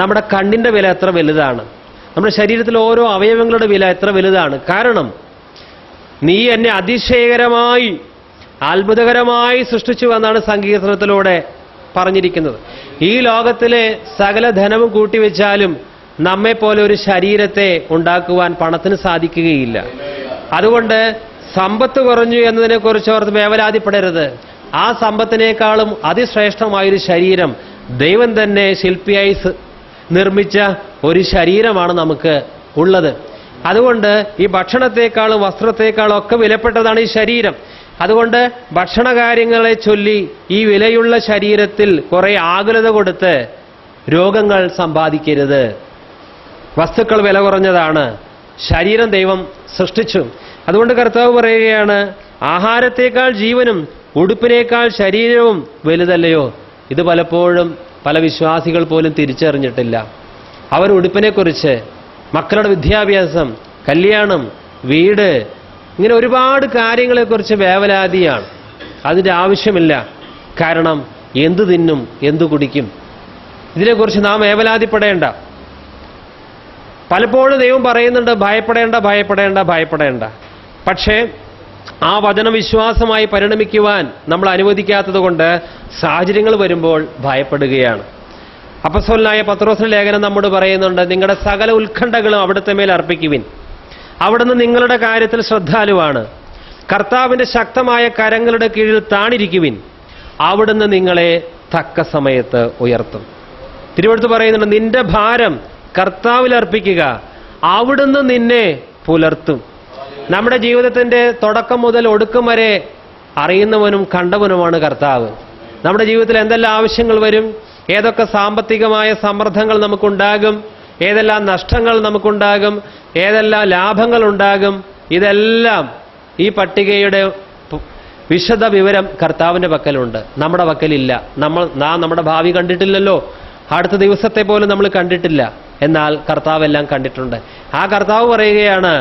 നമ്മുടെ കണ്ണിൻ്റെ വില എത്ര വലുതാണ്, നമ്മുടെ ശരീരത്തിലെ ഓരോ അവയവങ്ങളുടെ വില എത്ര വലുതാണ്. കാരണം നീ എന്നെ അതിശയകരമായി അത്ഭുതകരമായി സൃഷ്ടിച്ചു എന്നാണ് സങ്കീർത്തനത്തിലൂടെ പറഞ്ഞിരിക്കുന്നത്. ഈ ലോകത്തിലെ സകല ധനവും കൂട്ടിവെച്ചാലും നമ്മെപ്പോലെ ഒരു ശരീരത്തെ ഉണ്ടാക്കുവാൻ പണത്തിന് സാധിക്കുകയില്ല. അതുകൊണ്ട് സമ്പത്ത് കുറഞ്ഞു എന്നതിനെക്കുറിച്ച് ഓർത്ത് വേവലാതിപ്പെടരുത്. ആ സമ്പത്തിനേക്കാളും അതിശ്രേഷ്ഠമായൊരു ശരീരം ദൈവം തന്നെ ശില്പിയായി നിർമ്മിച്ച ഒരു ശരീരമാണ് നമുക്ക് ഉള്ളത്. അതുകൊണ്ട് ഈ ഭക്ഷണത്തെക്കാളും വസ്ത്രത്തെക്കാളും ഒക്കെ വിലപ്പെട്ടതാണ് ഈ ശരീരം. അതുകൊണ്ട് ഭക്ഷണകാര്യങ്ങളെ ചൊല്ലി ഈ വിലയുള്ള ശരീരത്തിൽ കുറെ ആകുലത കൊടുത്ത് രോഗങ്ങൾ സമ്പാദിക്കരുത്. വസ്തുക്കൾ വില കുറഞ്ഞതാണ്, ശരീരം ദൈവം സൃഷ്ടിച്ചു. അതുകൊണ്ട് കർത്താവ് പറയുകയാണ്, ആഹാരത്തേക്കാൾ ജീവനും ഉടുപ്പിനേക്കാൾ ശരീരവും വലുതല്ലയോ. ഇത് പലപ്പോഴും പല വിശ്വാസികൾ പോലും തിരിച്ചറിഞ്ഞിട്ടില്ല. അവർ ഉടുപ്പിനെക്കുറിച്ച്, മക്കളുടെ വിദ്യാഭ്യാസം, കല്യാണം, വീട്, ഇങ്ങനെ ഒരുപാട് കാര്യങ്ങളെക്കുറിച്ച് വേവലാതിയാണ്. അതിൻ്റെ ആവശ്യമില്ല. കാരണം എന്തു തിന്നും എന്തു കുടിക്കും, ഇതിനെക്കുറിച്ച് നാം വേവലാതിപ്പെടേണ്ട. പലപ്പോഴും ദൈവം പറയുന്നുണ്ട്, ഭയപ്പെടേണ്ട ഭയപ്പെടേണ്ട ഭയപ്പെടേണ്ട. പക്ഷേ ആ വചനം വിശ്വാസമായി പരിണമിക്കുവാൻ നമ്മൾ അനുവദിക്കാത്തത് കൊണ്ട് സാഹചര്യങ്ങൾ വരുമ്പോൾ ഭയപ്പെടുകയാണ്. അപ്പസ്തലനായ പത്രോസിന്റെ ലേഖനം നമ്മോട് പറയുന്നുണ്ട്, നിങ്ങളുടെ സകല ഉത്കണ്ഠകളും അവിടുത്തെ മേൽ അർപ്പിക്കുവിൻ, അവിടുന്ന് നിങ്ങളുടെ കാര്യത്തിൽ ശ്രദ്ധാലുവാണ്. കർത്താവിന്റെ ശക്തമായ കരങ്ങളുടെ കീഴിൽ താണിരിക്കുവിൻ, അവിടുന്ന് നിങ്ങളെ തക്ക സമയത്ത് ഉയർത്തും. തിരുവെടുത്ത് പറയുന്നുണ്ട്, നിന്റെ ഭാരം കർത്താവിൽ അർപ്പിക്കുക, അവിടുന്ന് നിന്നെ പുലർത്തും. നമ്മുടെ ജീവിതത്തിന്റെ തുടക്കം മുതൽ ഒടുക്കം വരെ അറിയുന്നവനും കണ്ടവനുമാണ് കർത്താവ്. നമ്മുടെ ജീവിതത്തിൽ എന്തെല്ലാം ആവശ്യങ്ങൾ വരും, ഏതൊക്കെ സാമ്പത്തികമായ സമ്മർദ്ദങ്ങൾ നമുക്കുണ്ടാകും, ഏതെല്ലാം നഷ്ടങ്ങൾ നമുക്കുണ്ടാകും, ഏതെല്ലാം ലാഭങ്ങൾ ഉണ്ടാകും, ഇതെല്ലാം ഈ പട്ടികയുടെ വിശദ വിവരം കർത്താവിന്റെ പക്കലുണ്ട്, നമ്മുടെ പക്കലില്ല. നാം നമ്മുടെ ഭാവി കണ്ടിട്ടില്ലല്ലോ, അടുത്ത ദിവസത്തെ പോലും നമ്മൾ കണ്ടിട്ടില്ല. എന്നാൽ കർത്താവ് എല്ലാം കണ്ടിട്ടുണ്ട്. ആ കർത്താവ് പറയുകയാണ്,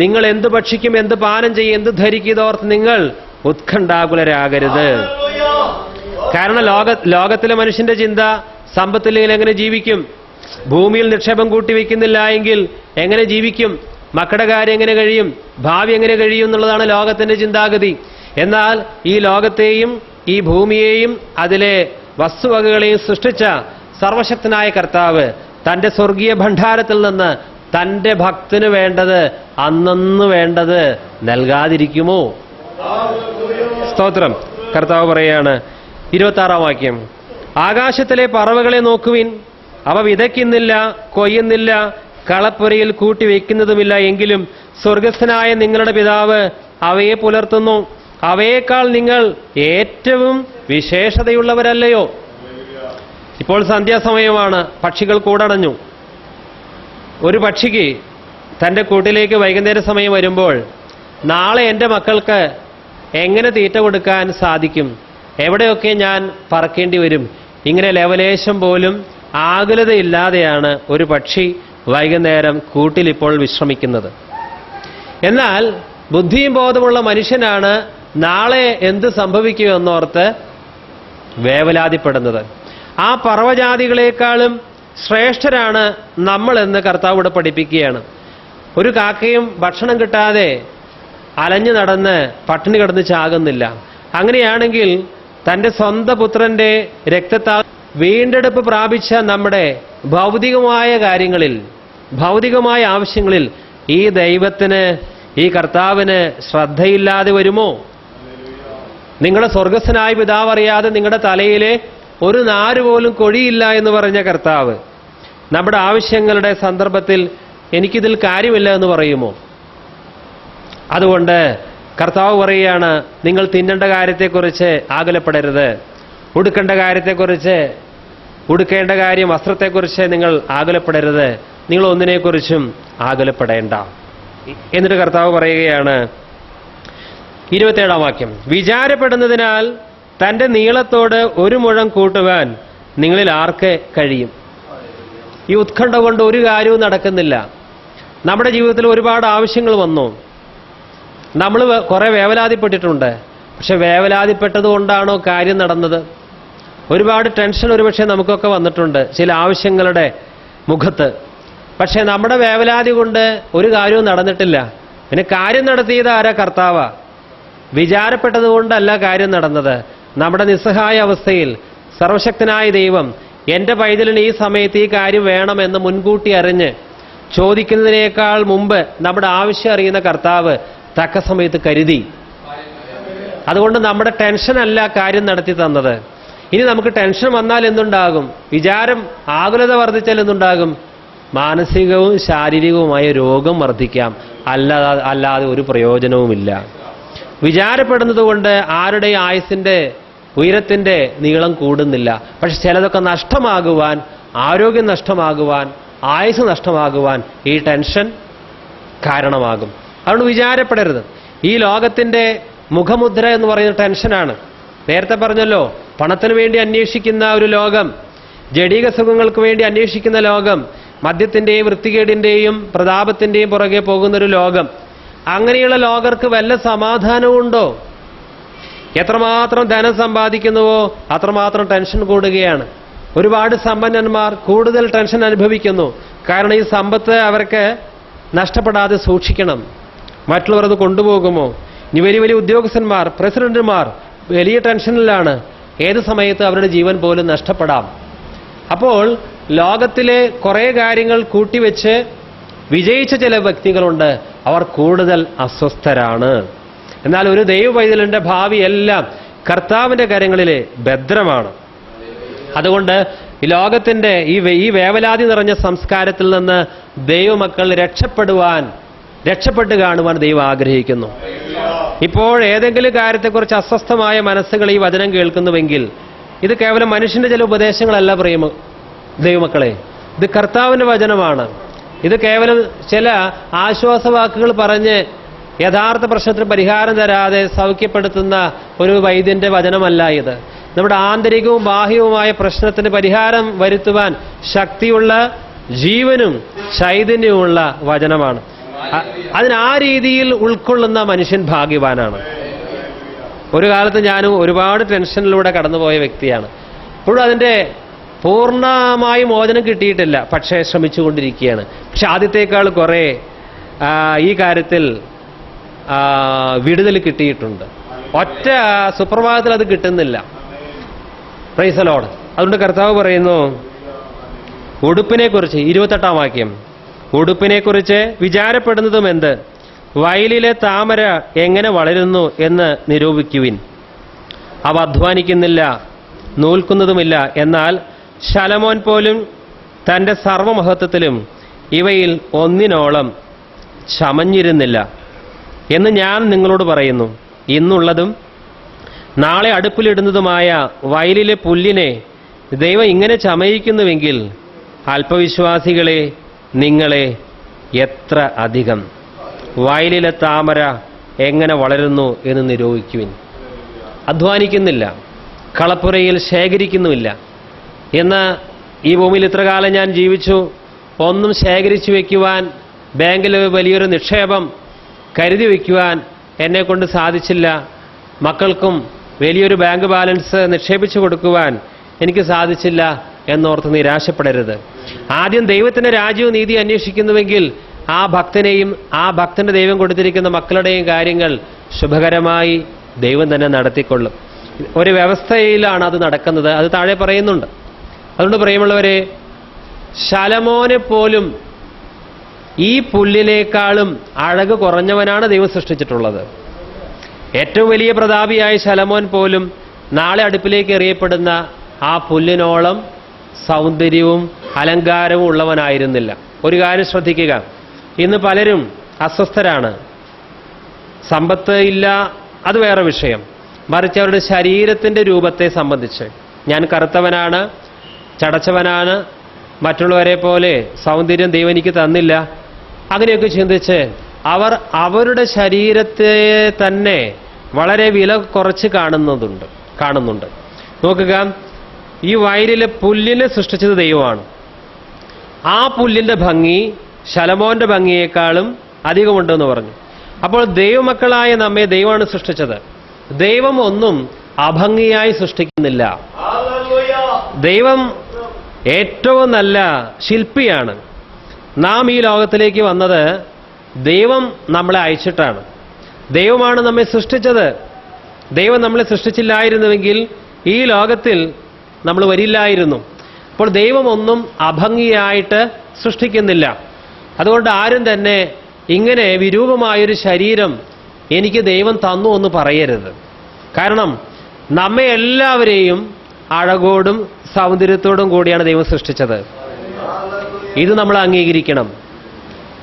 നിങ്ങൾ എന്ത് ഭക്ഷിക്കും, എന്ത് പാനം ചെയ്യും, എന്ത് ധരിക്കും, ഇതോർത്ത് നിങ്ങൾ ഉത്കണ്ഠാകുലരാകരുത്. കാരണം ലോകത്തിലെ മനുഷ്യന്റെ ചിന്ത, സമ്പത്തില്ലെങ്കിൽ എങ്ങനെ ജീവിക്കും, ഭൂമിയിൽ നിക്ഷേപം കൂട്ടിവെക്കുന്നില്ല എങ്കിൽ എങ്ങനെ ജീവിക്കും, മക്കളുടെ കാര്യം എങ്ങനെ കഴിയും, ഭാവി എങ്ങനെ കഴിയും എന്നുള്ളതാണ് ലോകത്തിന്റെ ചിന്താഗതി. എന്നാൽ ഈ ലോകത്തെയും ഈ ഭൂമിയെയും അതിലെ വസ്തുവകകളെയും സൃഷ്ടിച്ച സർവശക്തനായ കർത്താവ് തന്റെ സ്വർഗീയ ഭണ്ഡാരത്തിൽ നിന്ന് തന്റെ ഭക്തന് വേണ്ടത് അന്നന്ന് വേണ്ടത് നൽകാതിരിക്കുമോ? സ്തോത്രം. കർത്താവ് പറയാണ് 26-ാം വാക്യം, ആകാശത്തിലെ പറവകളെ നോക്കുവിൻ, അവ വിതയ്ക്കുന്നില്ല, കൊയ്യുന്നില്ല, കളപ്പുരയിൽ കൂട്ടിവെക്കുന്നതുമില്ല, എങ്കിലും സ്വർഗസ്ഥനായ നിങ്ങളുടെ പിതാവ് അവയെ പുലർത്തുന്നു. അവയേക്കാൾ നിങ്ങൾ ഏറ്റവും വിശേഷതയുള്ളവരല്ലയോ? ഇപ്പോൾ സന്ധ്യാസമയമാണ്, പക്ഷികൾ കൂടടഞ്ഞു. ഒരു പക്ഷിക്ക് തൻ്റെ കൂട്ടിലേക്ക് വൈകുന്നേര സമയം വരുമ്പോൾ, നാളെ എൻ്റെ മക്കൾക്ക് എങ്ങനെ തീറ്റ കൊടുക്കാൻ സാധിക്കും, എവിടെയൊക്കെ ഞാൻ പറക്കേണ്ടി വരും, ഇങ്ങനെ ലവലേശം പോലും ആകുലതയില്ലാതെയാണ് ഒരു പക്ഷി വൈകുന്നേരം കൂട്ടിലിപ്പോൾ വിശ്രമിക്കുന്നത്. എന്നാൽ ബുദ്ധിയും ബോധമുള്ള മനുഷ്യനാണ് നാളെ എന്ത് സംഭവിക്കുമെന്നോർത്ത് വേവലാതിപ്പെടുന്നത്. ആ പറവജാതികളെക്കാളും ശ്രേഷ്ഠരാണ് നമ്മളെന്ന് കർത്താവ് ഇവിടെ പഠിപ്പിക്കുകയാണ്. ഒരു കാക്കയും ഭക്ഷണം കിട്ടാതെ അലഞ്ഞു നടന്ന് പട്ടിണി കിടന്ന് ചാകുന്നില്ല. അങ്ങനെയാണെങ്കിൽ തൻ്റെ സ്വന്തം പുത്രന്റെ രക്തത്താൽ വീണ്ടെടുപ്പ് പ്രാപിച്ച നമ്മുടെ ഭൗതികമായ കാര്യങ്ങളിൽ, ഭൗതികമായ ആവശ്യങ്ങളിൽ ഈ ദൈവത്തിന്, ഈ കർത്താവിന് ശ്രദ്ധയില്ലാതെ വരുമോ? നിങ്ങളുടെ സ്വർഗസ്ഥനായ പിതാവ് അറിയാതെ നിങ്ങളുടെ തലയിലെ ഒരു നാര് പോലും കൊഴിയില്ല എന്ന് പറഞ്ഞ കർത്താവ് നമ്മുടെ ആവശ്യങ്ങളുടെ സന്ദർഭത്തിൽ എനിക്കിതിൽ കാര്യമില്ല എന്ന് പറയുമോ? അതുകൊണ്ട് കർത്താവ് പറയുകയാണ്, നിങ്ങൾ തിന്നേണ്ട കാര്യത്തെക്കുറിച്ച് ആകുലപ്പെടരുത്, ഉടുക്കേണ്ട കാര്യത്തെക്കുറിച്ച്, ഉടുക്കേണ്ട കാര്യം വസ്ത്രത്തെക്കുറിച്ച് നിങ്ങൾ ആകുലപ്പെടരുത്, നിങ്ങൾ ഒന്നിനെക്കുറിച്ചും ആകുലപ്പെടേണ്ട. എന്നിട്ട് കർത്താവ് പറയുകയാണ് 27-ാം വാക്യം, വിചാരപ്പെടുന്നതിനാൽ തൻ്റെ നീളത്തോട് ഒരു മുഴം കൂട്ടുവാൻ നിങ്ങളിൽ ആർക്ക് കഴിയും? ഈ ഉത്കണ്ഠ കൊണ്ട് ഒരു കാര്യവും നടക്കുന്നില്ല. നമ്മുടെ ജീവിതത്തിൽ ഒരുപാട് ആവശ്യങ്ങൾ വന്നു, നമ്മൾ കുറെ വേവലാതിപ്പെട്ടിട്ടുണ്ട്. പക്ഷെ വേവലാതിപ്പെട്ടത് കൊണ്ടാണോ കാര്യം നടന്നത്? ഒരുപാട് ടെൻഷൻ ഒരുപക്ഷെ നമുക്കൊക്കെ വന്നിട്ടുണ്ട് ചില ആവശ്യങ്ങളുടെ മുഖത്ത്. പക്ഷെ നമ്മുടെ വേവലാതി കൊണ്ട് ഒരു കാര്യവും നടന്നിട്ടില്ല. പിന്നെ കാര്യം നടത്തിയത് ആരാ? കർത്താവാ. വിചാരപ്പെട്ടത് കൊണ്ടല്ല കാര്യം നടന്നത്. നമ്മുടെ നിസ്സഹായ അവസ്ഥയിൽ സർവശക്തനായ ദൈവം എൻ്റെ പൈതലിന് ഈ സമയത്ത് ഈ കാര്യം വേണമെന്ന് മുൻകൂട്ടി അറിഞ്ഞ് ചോദിക്കുന്നതിനേക്കാൾ മുമ്പ് നമ്മുടെ ആവശ്യം അറിയുന്ന കർത്താവ് തക്ക സമയത്ത് കരുതി. അതുകൊണ്ട് നമ്മുടെ ടെൻഷനല്ല കാര്യം നടത്തി തന്നത്. ഇനി നമുക്ക് ടെൻഷൻ വന്നാൽ എന്തുണ്ടാകും? വിചാരം, ആകുലത വർദ്ധിച്ചാൽ എന്തുണ്ടാകും? മാനസികവും ശാരീരികവുമായ രോഗം വർദ്ധിക്കാം. അല്ലാതെ ഒരു പ്രയോജനവുമില്ല. വിചാരപ്പെടുന്നത് കൊണ്ട് ആരുടെയും ആയുസിൻ്റെ ഉയരത്തിൻ്റെ നീളം കൂടുന്നില്ല. പക്ഷെ ചിലതൊക്കെ നഷ്ടമാകുവാൻ, ആരോഗ്യം നഷ്ടമാകുവാൻ, ആയുസ് നഷ്ടമാകുവാൻ ഈ ടെൻഷൻ കാരണമാകും. അതുകൊണ്ട് വിചാരപ്പെടരുത്. ഈ ലോകത്തിൻ്റെ മുഖമുദ്ര എന്ന് പറയുന്ന ടെൻഷനാണ്. നേരത്തെ പറഞ്ഞല്ലോ, പണത്തിന് വേണ്ടി അന്വേഷിക്കുന്ന ഒരു ലോകം, ജഡിക സുഖങ്ങൾക്ക് വേണ്ടി അന്വേഷിക്കുന്ന ലോകം, മദ്യത്തിൻ്റെയും വൃത്തികേടിൻ്റെയും പ്രതാപത്തിൻ്റെയും പുറകെ പോകുന്നൊരു ലോകം. അങ്ങനെയുള്ള ലോകർക്ക് വല്ല സമാധാനമുണ്ടോ? എത്രമാത്രം ധനം സമ്പാദിക്കുന്നുവോ അത്രമാത്രം ടെൻഷൻ കൂടുകയാണ്. ഒരുപാട് സമ്പന്നന്മാർ കൂടുതൽ ടെൻഷൻ അനുഭവിക്കുന്നു. കാരണം ഈ സമ്പത്ത് അവർക്ക് നഷ്ടപ്പെടാതെ സൂക്ഷിക്കണം. മറ്റുള്ളവർ അത് കൊണ്ടുപോകുമോ? ഇനി വലിയ വലിയ ഉദ്യോഗസ്ഥന്മാർ, പ്രസിഡന്റുമാർ വലിയ ടെൻഷനിലാണ്. ഏത് സമയത്ത് അവരുടെ ജീവൻ പോലും നഷ്ടപ്പെടാം. അപ്പോൾ ലോകത്തിലെ കുറേ കാര്യങ്ങൾ കൂട്ടിവെച്ച് വിജയിച്ച ചില വ്യക്തികളുണ്ട്, അവർ കൂടുതൽ അസ്വസ്ഥരാണ്. എന്നാൽ ഒരു ദൈവപൈതലിന്റെ ഭാവി എല്ലാം കർത്താവിൻ്റെ കരങ്ങളിലെ ഭദ്രമാണ്. അതുകൊണ്ട് ഈ ലോകത്തിൻ്റെ ഈ വേവലാതി നിറഞ്ഞ സംസ്കാരത്തിൽ നിന്ന് ദൈവമക്കൾ രക്ഷപ്പെട്ട് കാണുവാൻ ദൈവം ആഗ്രഹിക്കുന്നു. ഇപ്പോൾ ഏതെങ്കിലും കാര്യത്തെക്കുറിച്ച് അസ്വസ്ഥമായ മനസ്സുകൾ ഈ വചനം കേൾക്കുന്നുവെങ്കിൽ ഇത് കേവലം മനുഷ്യന്റെ ചില ഉപദേശങ്ങളല്ല ദൈവമക്കളെ, ഇത് കർത്താവിൻ്റെ വചനമാണ്. ഇത് കേവലം ചില ആശ്വാസവാക്കുകൾ പറഞ്ഞ് യഥാർത്ഥ പ്രശ്നത്തിന് പരിഹാരം തരാതെ സൗഖ്യപ്പെടുത്തുന്ന ഒരു വൈദ്യന്റെ വചനമല്ല ഇത്. നമ്മുടെ ആന്തരികവും ബാഹ്യവുമായ പ്രശ്നത്തിന് പരിഹാരം വരുത്തുവാൻ ശക്തിയുള്ള, ജീവനും ചൈതന്യവുമുള്ള വചനമാണ്. ആ രീതിയിൽ ഉൾക്കൊള്ളുന്ന മനുഷ്യൻ ഭാഗ്യവാനാണ്. ഒരു കാലത്ത് ഞാനും ഒരുപാട് ടെൻഷനിലൂടെ കടന്നുപോയ വ്യക്തിയാണ്. ഇപ്പോഴും അതിൻ്റെ പൂർണ്ണമായി മോചനം കിട്ടിയിട്ടില്ല, പക്ഷേ ശ്രമിച്ചുകൊണ്ടിരിക്കുകയാണ്. പക്ഷെ ആദ്യത്തേക്കാൾ കുറേ ഈ കാര്യത്തിൽ വിടുതൽ കിട്ടിയിട്ടുണ്ട്. ഒറ്റ സുപ്രഭാതത്തിൽ അത് കിട്ടുന്നില്ല. Price the Lord. അതുകൊണ്ട് കർത്താവ് പറയുന്നു ഉടുപ്പിനെക്കുറിച്ച്, 28-ാം വാക്യം, ഉടുപ്പിനെക്കുറിച്ച് വിചാരപ്പെടുന്നതും എന്ത്? വയലിലെ താമര എങ്ങനെ വളരുന്നു എന്ന് നിരൂപിക്കുവിൻ. അവ അധ്വാനിക്കുന്നില്ല, നൂൽക്കുന്നതുമില്ല. എന്നാൽ ശലോമോൻ പോലും തൻ്റെ സർവമഹത്വത്തിലും ഇവയിൽ ഒന്നിനോളം ചമഞ്ഞിരുന്നില്ല എന്ന് ഞാൻ നിങ്ങളോട് പറയുന്നു. ഇന്നുള്ളതും നാളെ അടുപ്പിലിടുന്നതുമായ വയലിലെ പുല്ലിനെ ദൈവം ഇങ്ങനെ ചമയിക്കുന്നുവെങ്കിൽ അല്പവിശ്വാസികളെ നിങ്ങളെ എത്ര അധികം. വയലിലെ താമര എങ്ങനെ വളരുന്നു എന്ന് നിരൂപിക്കുവിൻ. അധ്വാനിക്കുന്നില്ല, കളപ്പുരയിൽ ശേഖരിക്കുന്നുമില്ല. എന്ന് ഈ ഭൂമിയിൽ ഇത്ര കാലം ഞാൻ ജീവിച്ചു, ഒന്നും ശേഖരിച്ചു വയ്ക്കുവാൻ, ബാങ്കിൽ വലിയൊരു നിക്ഷേപം കരുതി വയ്ക്കുവാൻ എന്നെക്കൊണ്ട് സാധിച്ചില്ല. മക്കൾക്കും വലിയൊരു ബാങ്ക് ബാലൻസ് നിക്ഷേപിച്ചു കൊടുക്കുവാൻ എനിക്ക് സാധിച്ചില്ല എന്നോർത്ത് നിരാശപ്പെടരുത്. ആദ്യം ദൈവത്തിൻ്റെ രാജ്യവും നീതി അന്വേഷിക്കുന്നുവെങ്കിൽ ആ ഭക്തനെയും ആ ഭക്തന്റെ ദൈവം കൊടുത്തിരിക്കുന്ന മക്കളുടെയും കാര്യങ്ങൾ ശുഭകരമായി ദൈവം തന്നെ നടത്തിക്കൊള്ളും. ഒരു വ്യവസ്ഥയിലാണ് അത് നടക്കുന്നത്. അത് താഴെ പറയുന്നുണ്ട്. അതുകൊണ്ട് പ്രിയമുള്ളവരെ, ശലോമോനെ പോലും ഈ പുല്ലിനേക്കാളും അഴക് കുറഞ്ഞവനാണ് ദൈവം സൃഷ്ടിച്ചിട്ടുള്ളത്. ഏറ്റവും വലിയ പ്രതാപിയായ ശലോമോൻ പോലും നാളെ അടുപ്പിലേക്ക് എറിയപ്പെടുന്ന ആ പുല്ലിനോളം സൗന്ദര്യവും അലങ്കാരവും ഉള്ളവനായിരുന്നില്ല. ഒരു കാര്യം ശ്രദ്ധിക്കുക, ഇന്ന് പലരും അസ്വസ്ഥരാണ്. സമ്പത്ത് ഇല്ല, അത് വേറെ വിഷയം. മറിച്ച് അവരുടെ ശരീരത്തിൻ്റെ രൂപത്തെ സംബന്ധിച്ച്, ഞാൻ കറുത്തവനാണ്, ചടച്ചവനാണ്, മറ്റുള്ളവരെ പോലെ സൗന്ദര്യം ദൈവം എനിക്ക് തന്നില്ല, അങ്ങനെയൊക്കെ ചിന്തിച്ച് അവർ അവരുടെ ശരീരത്തെ തന്നെ വളരെ വില കുറച്ച് കാണുന്നുണ്ട്. നോക്കുക, ഈ വയലിലെ പുല്ലിനെ സൃഷ്ടിച്ചത് ദൈവമാണ്. ആ പുല്ലിൻ്റെ ഭംഗി ശലോമോന്റെ ഭംഗിയേക്കാളും അധികമുണ്ടെന്ന് പറഞ്ഞു. അപ്പോൾ ദൈവമക്കളായ നമ്മെ ദൈവമാണ് സൃഷ്ടിച്ചത്. ദൈവം ഒന്നും അഭംഗിയായി സൃഷ്ടിക്കുന്നില്ല. ദൈവം ഏറ്റവും നല്ല ശില്പിയാണ്. നാം ഈ ലോകത്തിലേക്ക് വന്നത് ദൈവം നമ്മളെ അയച്ചിട്ടാണ്. ദൈവമാണ് നമ്മെ സൃഷ്ടിച്ചത്. ദൈവം നമ്മളെ സൃഷ്ടിച്ചില്ലായിരുന്നുവെങ്കിൽ ഈ ലോകത്തിൽ നമ്മൾ വരില്ലായിരുന്നു. അപ്പോൾ ദൈവം ഒന്നും അഭംഗിയായിട്ട് സൃഷ്ടിക്കുന്നില്ല. അതുകൊണ്ട് ആരും തന്നെ ഇങ്ങനെ വിരൂപമായൊരു ശരീരം എനിക്ക് ദൈവം തന്നു എന്ന് പറയരുത്. കാരണം നമ്മെ എല്ലാവരെയും അഴകോടും സൗന്ദര്യത്തോടും കൂടിയാണ് ദൈവം സൃഷ്ടിച്ചത്. ഇത് നമ്മൾ അംഗീകരിക്കണം.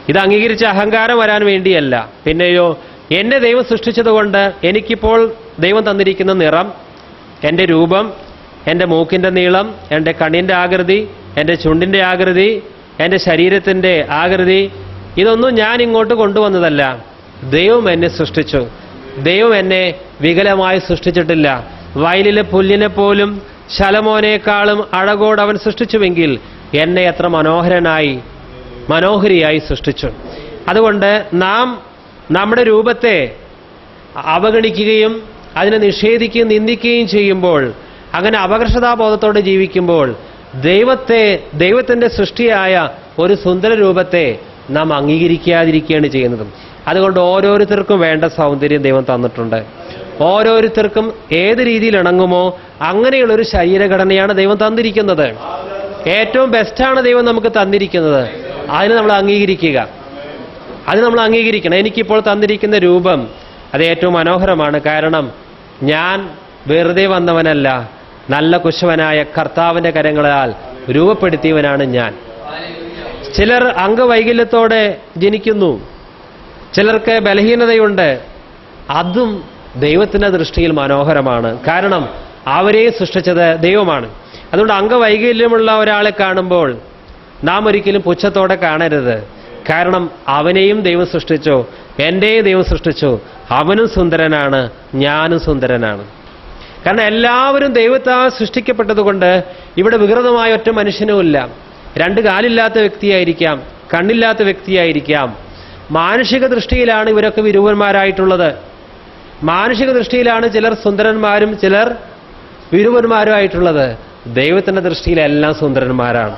ഇത് അംഗീകരിച്ച് അഹങ്കാരം വരാൻ വേണ്ടിയല്ല. പിന്നെയോ, എന്നെ ദൈവം സൃഷ്ടിച്ചതുകൊണ്ട് എനിക്കിപ്പോൾ ദൈവം തന്നിരിക്കുന്ന നിറം, എൻ്റെ രൂപം, എൻ്റെ മൂക്കിൻ്റെ നീളം, എൻ്റെ കണ്ണിൻ്റെ ആകൃതി, എൻ്റെ ചുണ്ടിൻ്റെ ആകൃതി, എൻ്റെ ശരീരത്തിൻ്റെ ആകൃതി, ഇതൊന്നും ഞാൻ ഇങ്ങോട്ട് കൊണ്ടുവന്നതല്ല. ദൈവം എന്നെ സൃഷ്ടിച്ചു. ദൈവം എന്നെ വികലമായി സൃഷ്ടിച്ചിട്ടില്ല. വയലിലെ പുല്ലിനെ പോലും ശലോമോനേക്കാളും അഴകോട് അവൻ സൃഷ്ടിച്ചുവെങ്കിൽ എന്നെ എത്ര മനോഹരിയായി സൃഷ്ടിച്ചു. അതുകൊണ്ട് നാം നമ്മുടെ രൂപത്തെ അവഗണിക്കുകയും അതിനെ നിഷേധിക്കുകയും നിന്ദിക്കുകയും ചെയ്യുമ്പോൾ, അങ്ങനെ അപകർഷതാബോധത്തോടെ ജീവിക്കുമ്പോൾ ദൈവത്തിൻ്റെ സൃഷ്ടിയായ ഒരു സുന്ദര രൂപത്തെ നാം അംഗീകരിക്കാതിരിക്കുകയാണ് ചെയ്യുന്നത്. അതുകൊണ്ട് ഓരോരുത്തർക്കും വേണ്ട സൗന്ദര്യം ദൈവം തന്നിട്ടുണ്ട്. ഓരോരുത്തർക്കും ഏത് രീതിയിൽ ഇണങ്ങുമോ അങ്ങനെയുള്ളൊരു ശരീരഘടനയാണ് ദൈവം തന്നിരിക്കുന്നത്. ഏറ്റവും ബെസ്റ്റാണ് ദൈവം നമുക്ക് തന്നിരിക്കുന്നത്. അതിന് നമ്മൾ അംഗീകരിക്കണം. എനിക്കിപ്പോൾ തന്നിരിക്കുന്ന രൂപം അത് ഏറ്റവും മനോഹരമാണ്. കാരണം ഞാൻ വെറുതെ വന്നവനല്ല, നല്ല കുശവനായ കർത്താവിൻ്റെ കരങ്ങളാൽ രൂപപ്പെടുത്തിയവനാണ് ഞാൻ. ചിലർ അംഗവൈകല്യത്തോടെ ജനിക്കുന്നു, ചിലർക്ക് ബലഹീനതയുണ്ട്. അതും ദൈവത്തിൻ്റെ ദൃഷ്ടിയിൽ മനോഹരമാണ്. കാരണം അവരെ സൃഷ്ടിച്ചത് ദൈവമാണ്. അതുകൊണ്ട് അംഗവൈകല്യമുള്ള ഒരാളെ കാണുമ്പോൾ നാം ഒരിക്കലും പുച്ഛത്തോടെ കാണരുത്. കാരണം അവനെയും ദൈവം സൃഷ്ടിച്ചു, എൻ്റെയും ദൈവം സൃഷ്ടിച്ചു. അവനും സുന്ദരനാണ്, ഞാനും സുന്ദരനാണ്. കാരണം എല്ലാവരും ദൈവത്താൽ സൃഷ്ടിക്കപ്പെട്ടതുകൊണ്ട് ഇവിടെ വികൃതമായ ഒറ്റ മനുഷ്യനുമില്ല. രണ്ട് കാലില്ലാത്ത വ്യക്തിയായിരിക്കാം, കണ്ണില്ലാത്ത വ്യക്തിയായിരിക്കാം. മാനുഷിക ദൃഷ്ടിയിലാണ് ഇവരൊക്കെ വിരൂപന്മാരായിട്ടുള്ളത്. മാനുഷിക ദൃഷ്ടിയിലാണ് ചിലർ സുന്ദരന്മാരും ചിലർ വിരൂപന്മാരുമായിട്ടുള്ളത്. ദൈവത്തിൻ്റെ ദൃഷ്ടിയിൽ എല്ലാം സുന്ദരന്മാരാണ്.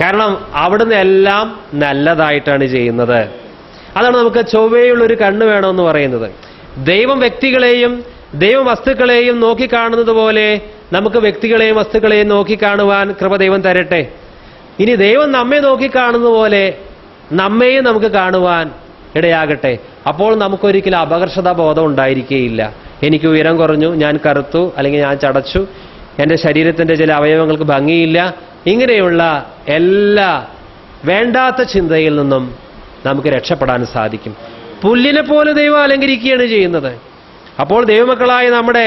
കാരണം അവിടുന്ന് എല്ലാം നല്ലതായിട്ടാണ് ചെയ്യുന്നത്. അതാണ് നമുക്ക് ചൊവ്വയുള്ളൊരു കണ്ണ് വേണമെന്ന് പറയുന്നത്. ദൈവം വ്യക്തികളെയും ദൈവം വസ്തുക്കളെയും നോക്കിക്കാണുന്നത് പോലെ നമുക്ക് വ്യക്തികളെയും വസ്തുക്കളെയും നോക്കിക്കാണുവാൻ കൃപ ദൈവം തരട്ടെ. ഇനി ദൈവം നമ്മെ നോക്കിക്കാണുന്ന പോലെ നമ്മെയും നമുക്ക് കാണുവാൻ ഇടയാകട്ടെ. അപ്പോൾ നമുക്കൊരിക്കലും അപകർഷതാ ബോധം ഉണ്ടായിരിക്കുകയില്ല. എനിക്ക് ഉയരം കുറഞ്ഞു, ഞാൻ കറുത്തു, അല്ലെങ്കിൽ ഞാൻ ചടച്ചു, എൻ്റെ ശരീരത്തിൻ്റെ ചില അവയവങ്ങൾക്ക് ഭംഗിയില്ല, ഇങ്ങനെയുള്ള എല്ലാ വേണ്ടാത്ത ചിന്തയിൽ നിന്നും നമുക്ക് രക്ഷപ്പെടാൻ സാധിക്കും. പുല്ലിനെ പോലെ ദൈവം അലങ്കരിക്കുകയാണ് ചെയ്യുന്നത്. അപ്പോൾ ദൈവമക്കളായ നമ്മുടെ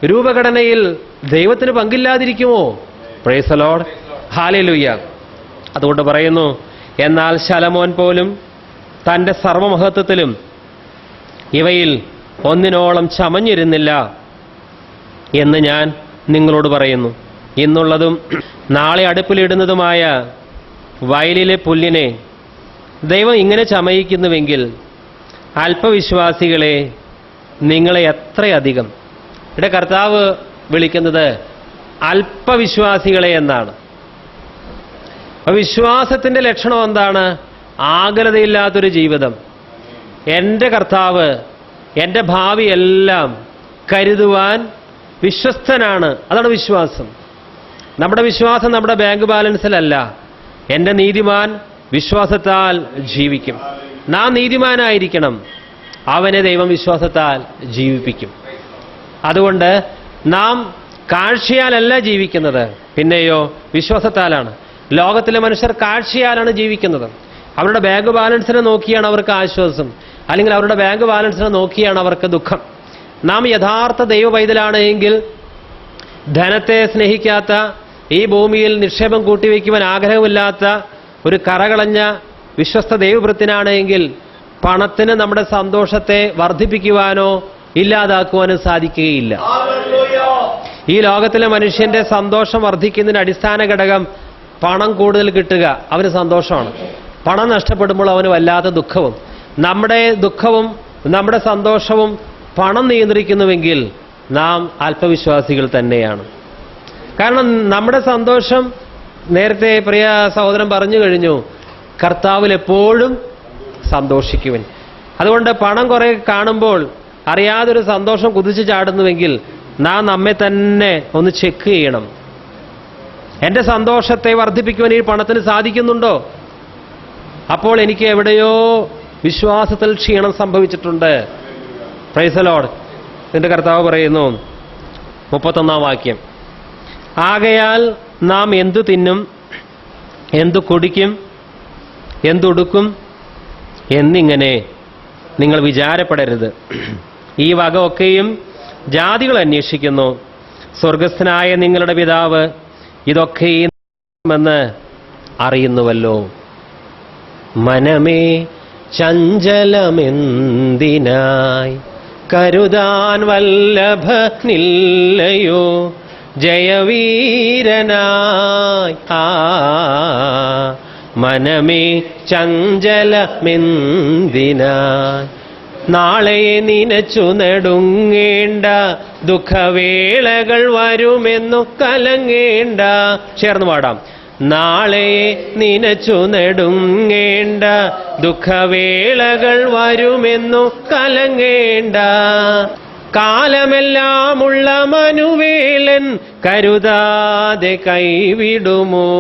രൂപഘടനയിൽ ദൈവത്തിന് പങ്കില്ലാതിരിക്കുമോ? Praise the lord, hallelujah. അതുകൊണ്ട് പറയുന്നു, എന്നാൽ ശലോമോൻ പോലും തൻ്റെ സർവമഹത്വത്തിലും ഇവയിൽ ഒന്നിനോളം ചമഞ്ഞിരുന്നില്ല എന്ന് ഞാൻ നിങ്ങളോട് പറയുന്നു. ഇന്നുള്ളതും നാളെ അടുപ്പിലിടുന്നതുമായ വയലിലെ പുല്ലിനെ ദൈവം ഇങ്ങനെ ചമയിക്കുന്നുവെങ്കിൽ അല്പവിശ്വാസികളെ നിങ്ങളെ എത്രയധികം. ഇവിടെ കർത്താവ് വിളിക്കുന്നത് അല്പവിശ്വാസികളെ എന്നാണ്. വിശ്വാസത്തിൻ്റെ ലക്ഷണം എന്താണ്? ആകുലതയില്ലാത്തൊരു ജീവിതം. എൻ്റെ കർത്താവ് എൻ്റെ ഭാവിയെല്ലാം കരുതുവാൻ വിശ്വസ്തനാണ്. അതാണ് വിശ്വാസം. നമ്മുടെ വിശ്വാസം നമ്മുടെ ബാങ്ക് ബാലൻസിലല്ല. എൻ്റെ നീതിമാൻ വിശ്വാസത്താൽ ജീവിക്കും. നാം നീതിമാനായിരിക്കണം, അവനെ ദൈവം വിശ്വാസത്താൽ ജീവിപ്പിക്കും. അതുകൊണ്ട് നാം കാഴ്ചയാലല്ല ജീവിക്കുന്നത്, പിന്നെയോ വിശ്വാസത്താലാണ്. ലോകത്തിലെ മനുഷ്യർ കാഴ്ചയാലാണ് ജീവിക്കുന്നത്. അവരുടെ ബാങ്ക് ബാലൻസിനെ നോക്കിയാണ് അവർക്ക് ആശ്വാസം, അല്ലെങ്കിൽ അവരുടെ ബാങ്ക് ബാലൻസിനെ നോക്കിയാണ് അവർക്ക് ദുഃഖം. നാം യഥാർത്ഥ ദൈവ പൈതലാണ് എങ്കിൽ, ധനത്തെ സ്നേഹിക്കാത്ത, ഈ ഭൂമിയിൽ നിക്ഷേപം കൂട്ടിവെക്കുവാൻ ആഗ്രഹമില്ലാത്ത ഒരു കറകളഞ്ഞ വിശ്വസ്ത ദൈവവൃത്തിനാണ് എങ്കിൽ, പണത്തിന് നമ്മുടെ സന്തോഷത്തെ വർദ്ധിപ്പിക്കുവാനോ ഇല്ലാതാക്കുവാനോ സാധിക്കുകയില്ല. ഈ ലോകത്തിലെ മനുഷ്യന്റെ സന്തോഷം വർദ്ധിക്കുന്നതിന് അടിസ്ഥാന ഘടകം പണം കൂടുതൽ കിട്ടുക, അവന് സന്തോഷമാണ്. പണം നഷ്ടപ്പെടുമ്പോൾ അവന് വല്ലാത്ത ദുഃഖവും. നമ്മുടെ ദുഃഖവും നമ്മുടെ സന്തോഷവും പണം നിയന്ത്രിക്കുന്നുവെങ്കിൽ നാം അല്പവിശ്വാസികൾ തന്നെയാണ്. കാരണം നമ്മുടെ സന്തോഷം, നേരത്തെ പ്രിയ സഹോദരൻ പറഞ്ഞു കഴിഞ്ഞു, കർത്താവിൽ എപ്പോഴും സന്തോഷിക്കുവൻ. അതുകൊണ്ട് പണം കുറെ കാണുമ്പോൾ അറിയാതൊരു സന്തോഷം കുതിച്ചു ചാടുന്നുവെങ്കിൽ നാം നമ്മെ തന്നെ ഒന്ന് ചെക്ക് ചെയ്യണം. എൻ്റെ സന്തോഷത്തെ വർദ്ധിപ്പിക്കുവാൻ ഈ പണത്തിന് സാധിക്കുന്നുണ്ടോ? അപ്പോൾ എനിക്ക് എവിടെയോ വിശ്വാസത്തിൽ ക്ഷീണം സംഭവിച്ചിട്ടുണ്ട്. Price the Lord. നിന്റെ കർത്താവ് പറയുന്നു 31-ാം വാക്യം, ആകയാൽ നാം എന്തു തിന്നും, എന്തു കുടിക്കും, എന്തുടുക്കും എന്നിങ്ങനെ നിങ്ങൾ വിചാരപ്പെടരുത്. ഈ വക ഒക്കെയും ജാതികൾ അന്വേഷിക്കുന്നു. സ്വർഗസ്ഥനായ നിങ്ങളുടെ പിതാവ് ഇതൊക്കെയും എന്ന് അറിയുന്നുവല്ലോ. മനമേ ചഞ്ചലമെന്തിനായി, കരുതാൻ വല്ലഭനില്ലയോ ജയവീരനായി. മനമേ ചഞ്ചലമെന്തിനായി, നാളെയെ നനച്ചു നെടുങ്ങേണ്ട, ദുഃഖവേളകൾ വരുമെന്നു കലങ്ങേണ്ട. ചേർന്ന് പാടാം. നാളെയെ നനച്ചു നെടുങ്ങേണ്ട, ദുഃഖവേളകൾ വരുമെന്നു കലങ്ങേണ്ട. കാലമെല്ലാമുള്ള മനുവേലൻ കരുതാതെ കൈവിടുമോ?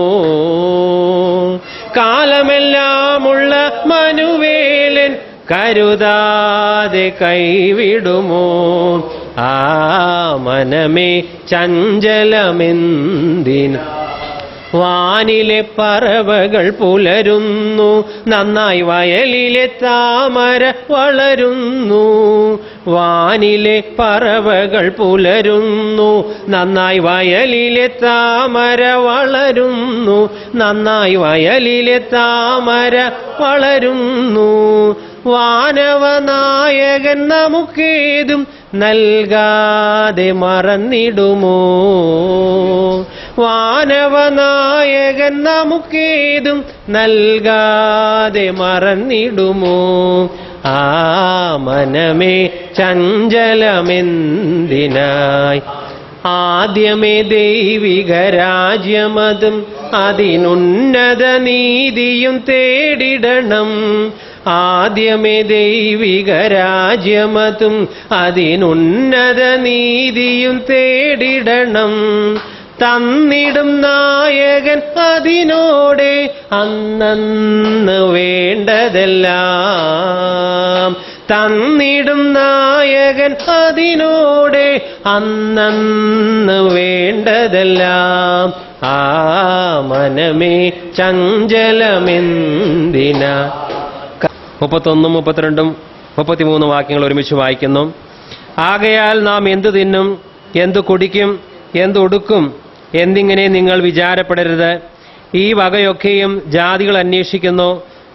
കാലമെല്ലാമുള്ള മനുവേലൻ കരുതാതെ കൈവിടുമോ? ആ മനമേ ചഞ്ചലമെന്തിന്, വാനിലെ പറവകൾ പുലരുന്നു, നന്നായി വയലിലെ താമര വളരുന്നു. വാനിലെ പറവകൾ പുലരുന്നു, നന്നായി വയലിലെ താമര വളരുന്നു. നന്നായി വയലിലെ താമര വളരുന്നു. വാനവനായകൻ നമുക്കേതും നൽകാതെ മറന്നിടുമോ? വാനവനായകൻ നമുക്കേതും നൽകാതെ മറന്നിടുമോ? ആ മനമേ ചഞ്ചലമെന്തിനായി, ആദ്യമേ ദൈവിക രാജ്യമതും അതിനുന്നത നീതിയും തേടിടണം. ആദ്യമേ ദൈവിക രാജ്യമതും അതിനുന്നത നീതിയും തേടിടണം. തന്നിടും നായകൻ അതിനോടെ അന്നന്ന് വേണ്ടതെല്ലാം. തന്നിടും നായകൻ അതിനോടെ അന്നന്ന് വേണ്ടതെല്ലാം. ആ മനമേ ചഞ്ചലമെന്തിനാ. 31, 32, 33 വാക്യങ്ങൾ ഒരുമിച്ച് വായിക്കുന്നു. ആകയാൽ നാം എന്തു തിന്നും, എന്തു കുടിക്കും, എന്തുടുക്കും എന്നിങ്ങനെ നിങ്ങൾ വിചാരപ്പെടരുത്. ഈ വകയൊക്കെയും ജാതികൾ അന്വേഷിക്കുന്നു.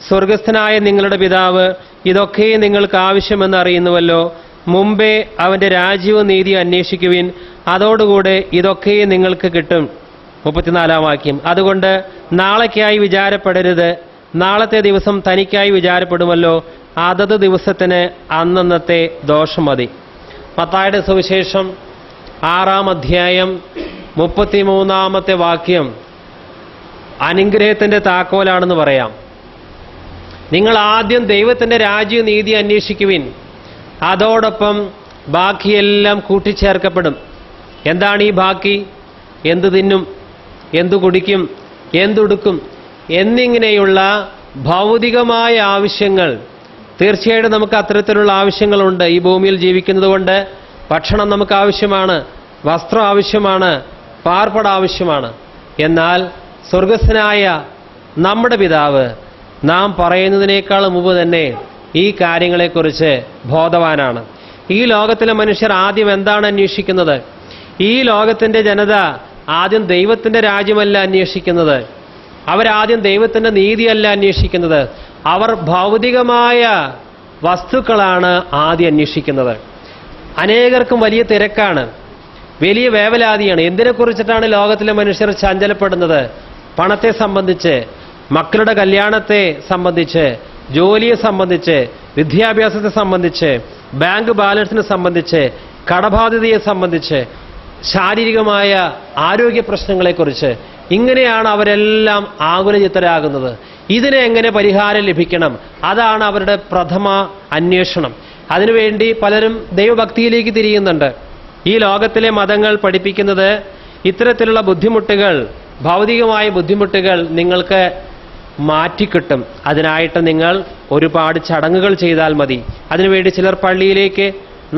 സ്വർഗസ്ഥനായ നിങ്ങളുടെ പിതാവ് ഇതൊക്കെയും നിങ്ങൾക്ക് ആവശ്യമെന്ന് അറിയുന്നുവല്ലോ. മുമ്പേ അവന്റെ രാജ്യവും നീതി അന്വേഷിക്കുവിൻ, അതോടുകൂടെ ഇതൊക്കെയും നിങ്ങൾക്ക് കിട്ടും. 34-ാം വാക്യം, അതുകൊണ്ട് നാളേക്കായി വിചാരപ്പെടരുത്, നാളത്തെ ദിവസം തനിക്കായി വിചാരപ്പെടുമല്ലോ. അതത് ദിവസത്തിന് അന്നന്നത്തെ ദോഷം മതി. മത്തായിയുടെ സുവിശേഷം 6-ാം അധ്യായം 33-ാമത്തെ വാക്യം അനുഗ്രഹത്തിന്റെ താക്കോലാണെന്ന് പറയാം. നിങ്ങൾ ആദ്യം ദൈവത്തിന്റെ രാജ്യവും നീതി അന്വേഷിക്കുവിൻ, അതോടൊപ്പം ബാക്കിയെല്ലാം കൂട്ടിച്ചേർക്കപ്പെടും. എന്താണ് ഈ ബാക്കി? എന്തു തിന്നും, എന്തു കുടിക്കും, എന്തുടുക്കും എന്നിങ്ങനെയുള്ള ഭൗതികമായ ആവശ്യങ്ങൾ. തീർച്ചയായിട്ടും നമുക്ക് അത്തരത്തിലുള്ള ആവശ്യങ്ങളുണ്ട്. ഈ ഭൂമിയിൽ ജീവിക്കുന്നത് കൊണ്ട് ഭക്ഷണം നമുക്ക് ആവശ്യമാണ്, വസ്ത്രം ആവശ്യമാണ്, പാർപ്പിടം ആവശ്യമാണ്. എന്നാൽ സ്വർഗസ്ഥനായ നമ്മുടെ പിതാവ് നാം പറയുന്നതിനേക്കാൾ മുമ്പ് തന്നെ ഈ കാര്യങ്ങളെക്കുറിച്ച് ബോധവാനാണ്. ഈ ലോകത്തിലെ മനുഷ്യർ ആദ്യം എന്താണ് അന്വേഷിക്കുന്നത്? ഈ ലോകത്തിന്റെ ജനത ആദ്യം ദൈവത്തിന്റെ രാജ്യമല്ല അന്വേഷിക്കുന്നത്, അവരാദ്യം ദൈവത്തിന്റെ നീതിയല്ല അന്വേഷിക്കുന്നത്, അവർ ഭൗതികമായ വസ്തുക്കളാണ് ആദ്യം അന്വേഷിക്കുന്നത്. അനേകർക്കും വലിയ തിരക്കാണ്, വലിയ വേവലാതിയാണ്. എന്തിനെക്കുറിച്ചിട്ടാണ് ലോകത്തിലെ മനുഷ്യർ ചഞ്ചലപ്പെടുന്നത്? പണത്തെ സംബന്ധിച്ച്, മക്കളുടെ കല്യാണത്തെ സംബന്ധിച്ച്, ജോലിയെ സംബന്ധിച്ച്, വിദ്യാഭ്യാസത്തെ സംബന്ധിച്ച്, ബാങ്ക് ബാലൻസിനെ സംബന്ധിച്ച്, കടബാധ്യതയെ സംബന്ധിച്ച്, ശാരീരികമായ ആരോഗ്യ പ്രശ്നങ്ങളെക്കുറിച്ച്. ഇങ്ങനെയാണ് അവരെല്ലാം ആകുലചിത്തരാകുന്നത്. ഇതിന് എങ്ങനെ പരിഹാരം ലഭിക്കണം? അതാണ് അവരുടെ പ്രഥമ അന്വേഷണം. അതിനുവേണ്ടി പലരും ദൈവഭക്തിയിലേക്ക് തിരിയുന്നുണ്ട്. ഈ ലോകത്തിലെ മതങ്ങൾ പഠിപ്പിക്കുന്നത് ഇത്തരത്തിലുള്ള ബുദ്ധിമുട്ടുകൾ ഭൗതികമായ ബുദ്ധിമുട്ടുകൾ നിങ്ങൾക്ക് മാറ്റിക്കിട്ടും. അതിനായിട്ട് നിങ്ങൾ ഒരുപാട് ചടങ്ങുകൾ ചെയ്താൽ മതി. അതിനുവേണ്ടി ചിലർ പള്ളിയിലേക്ക്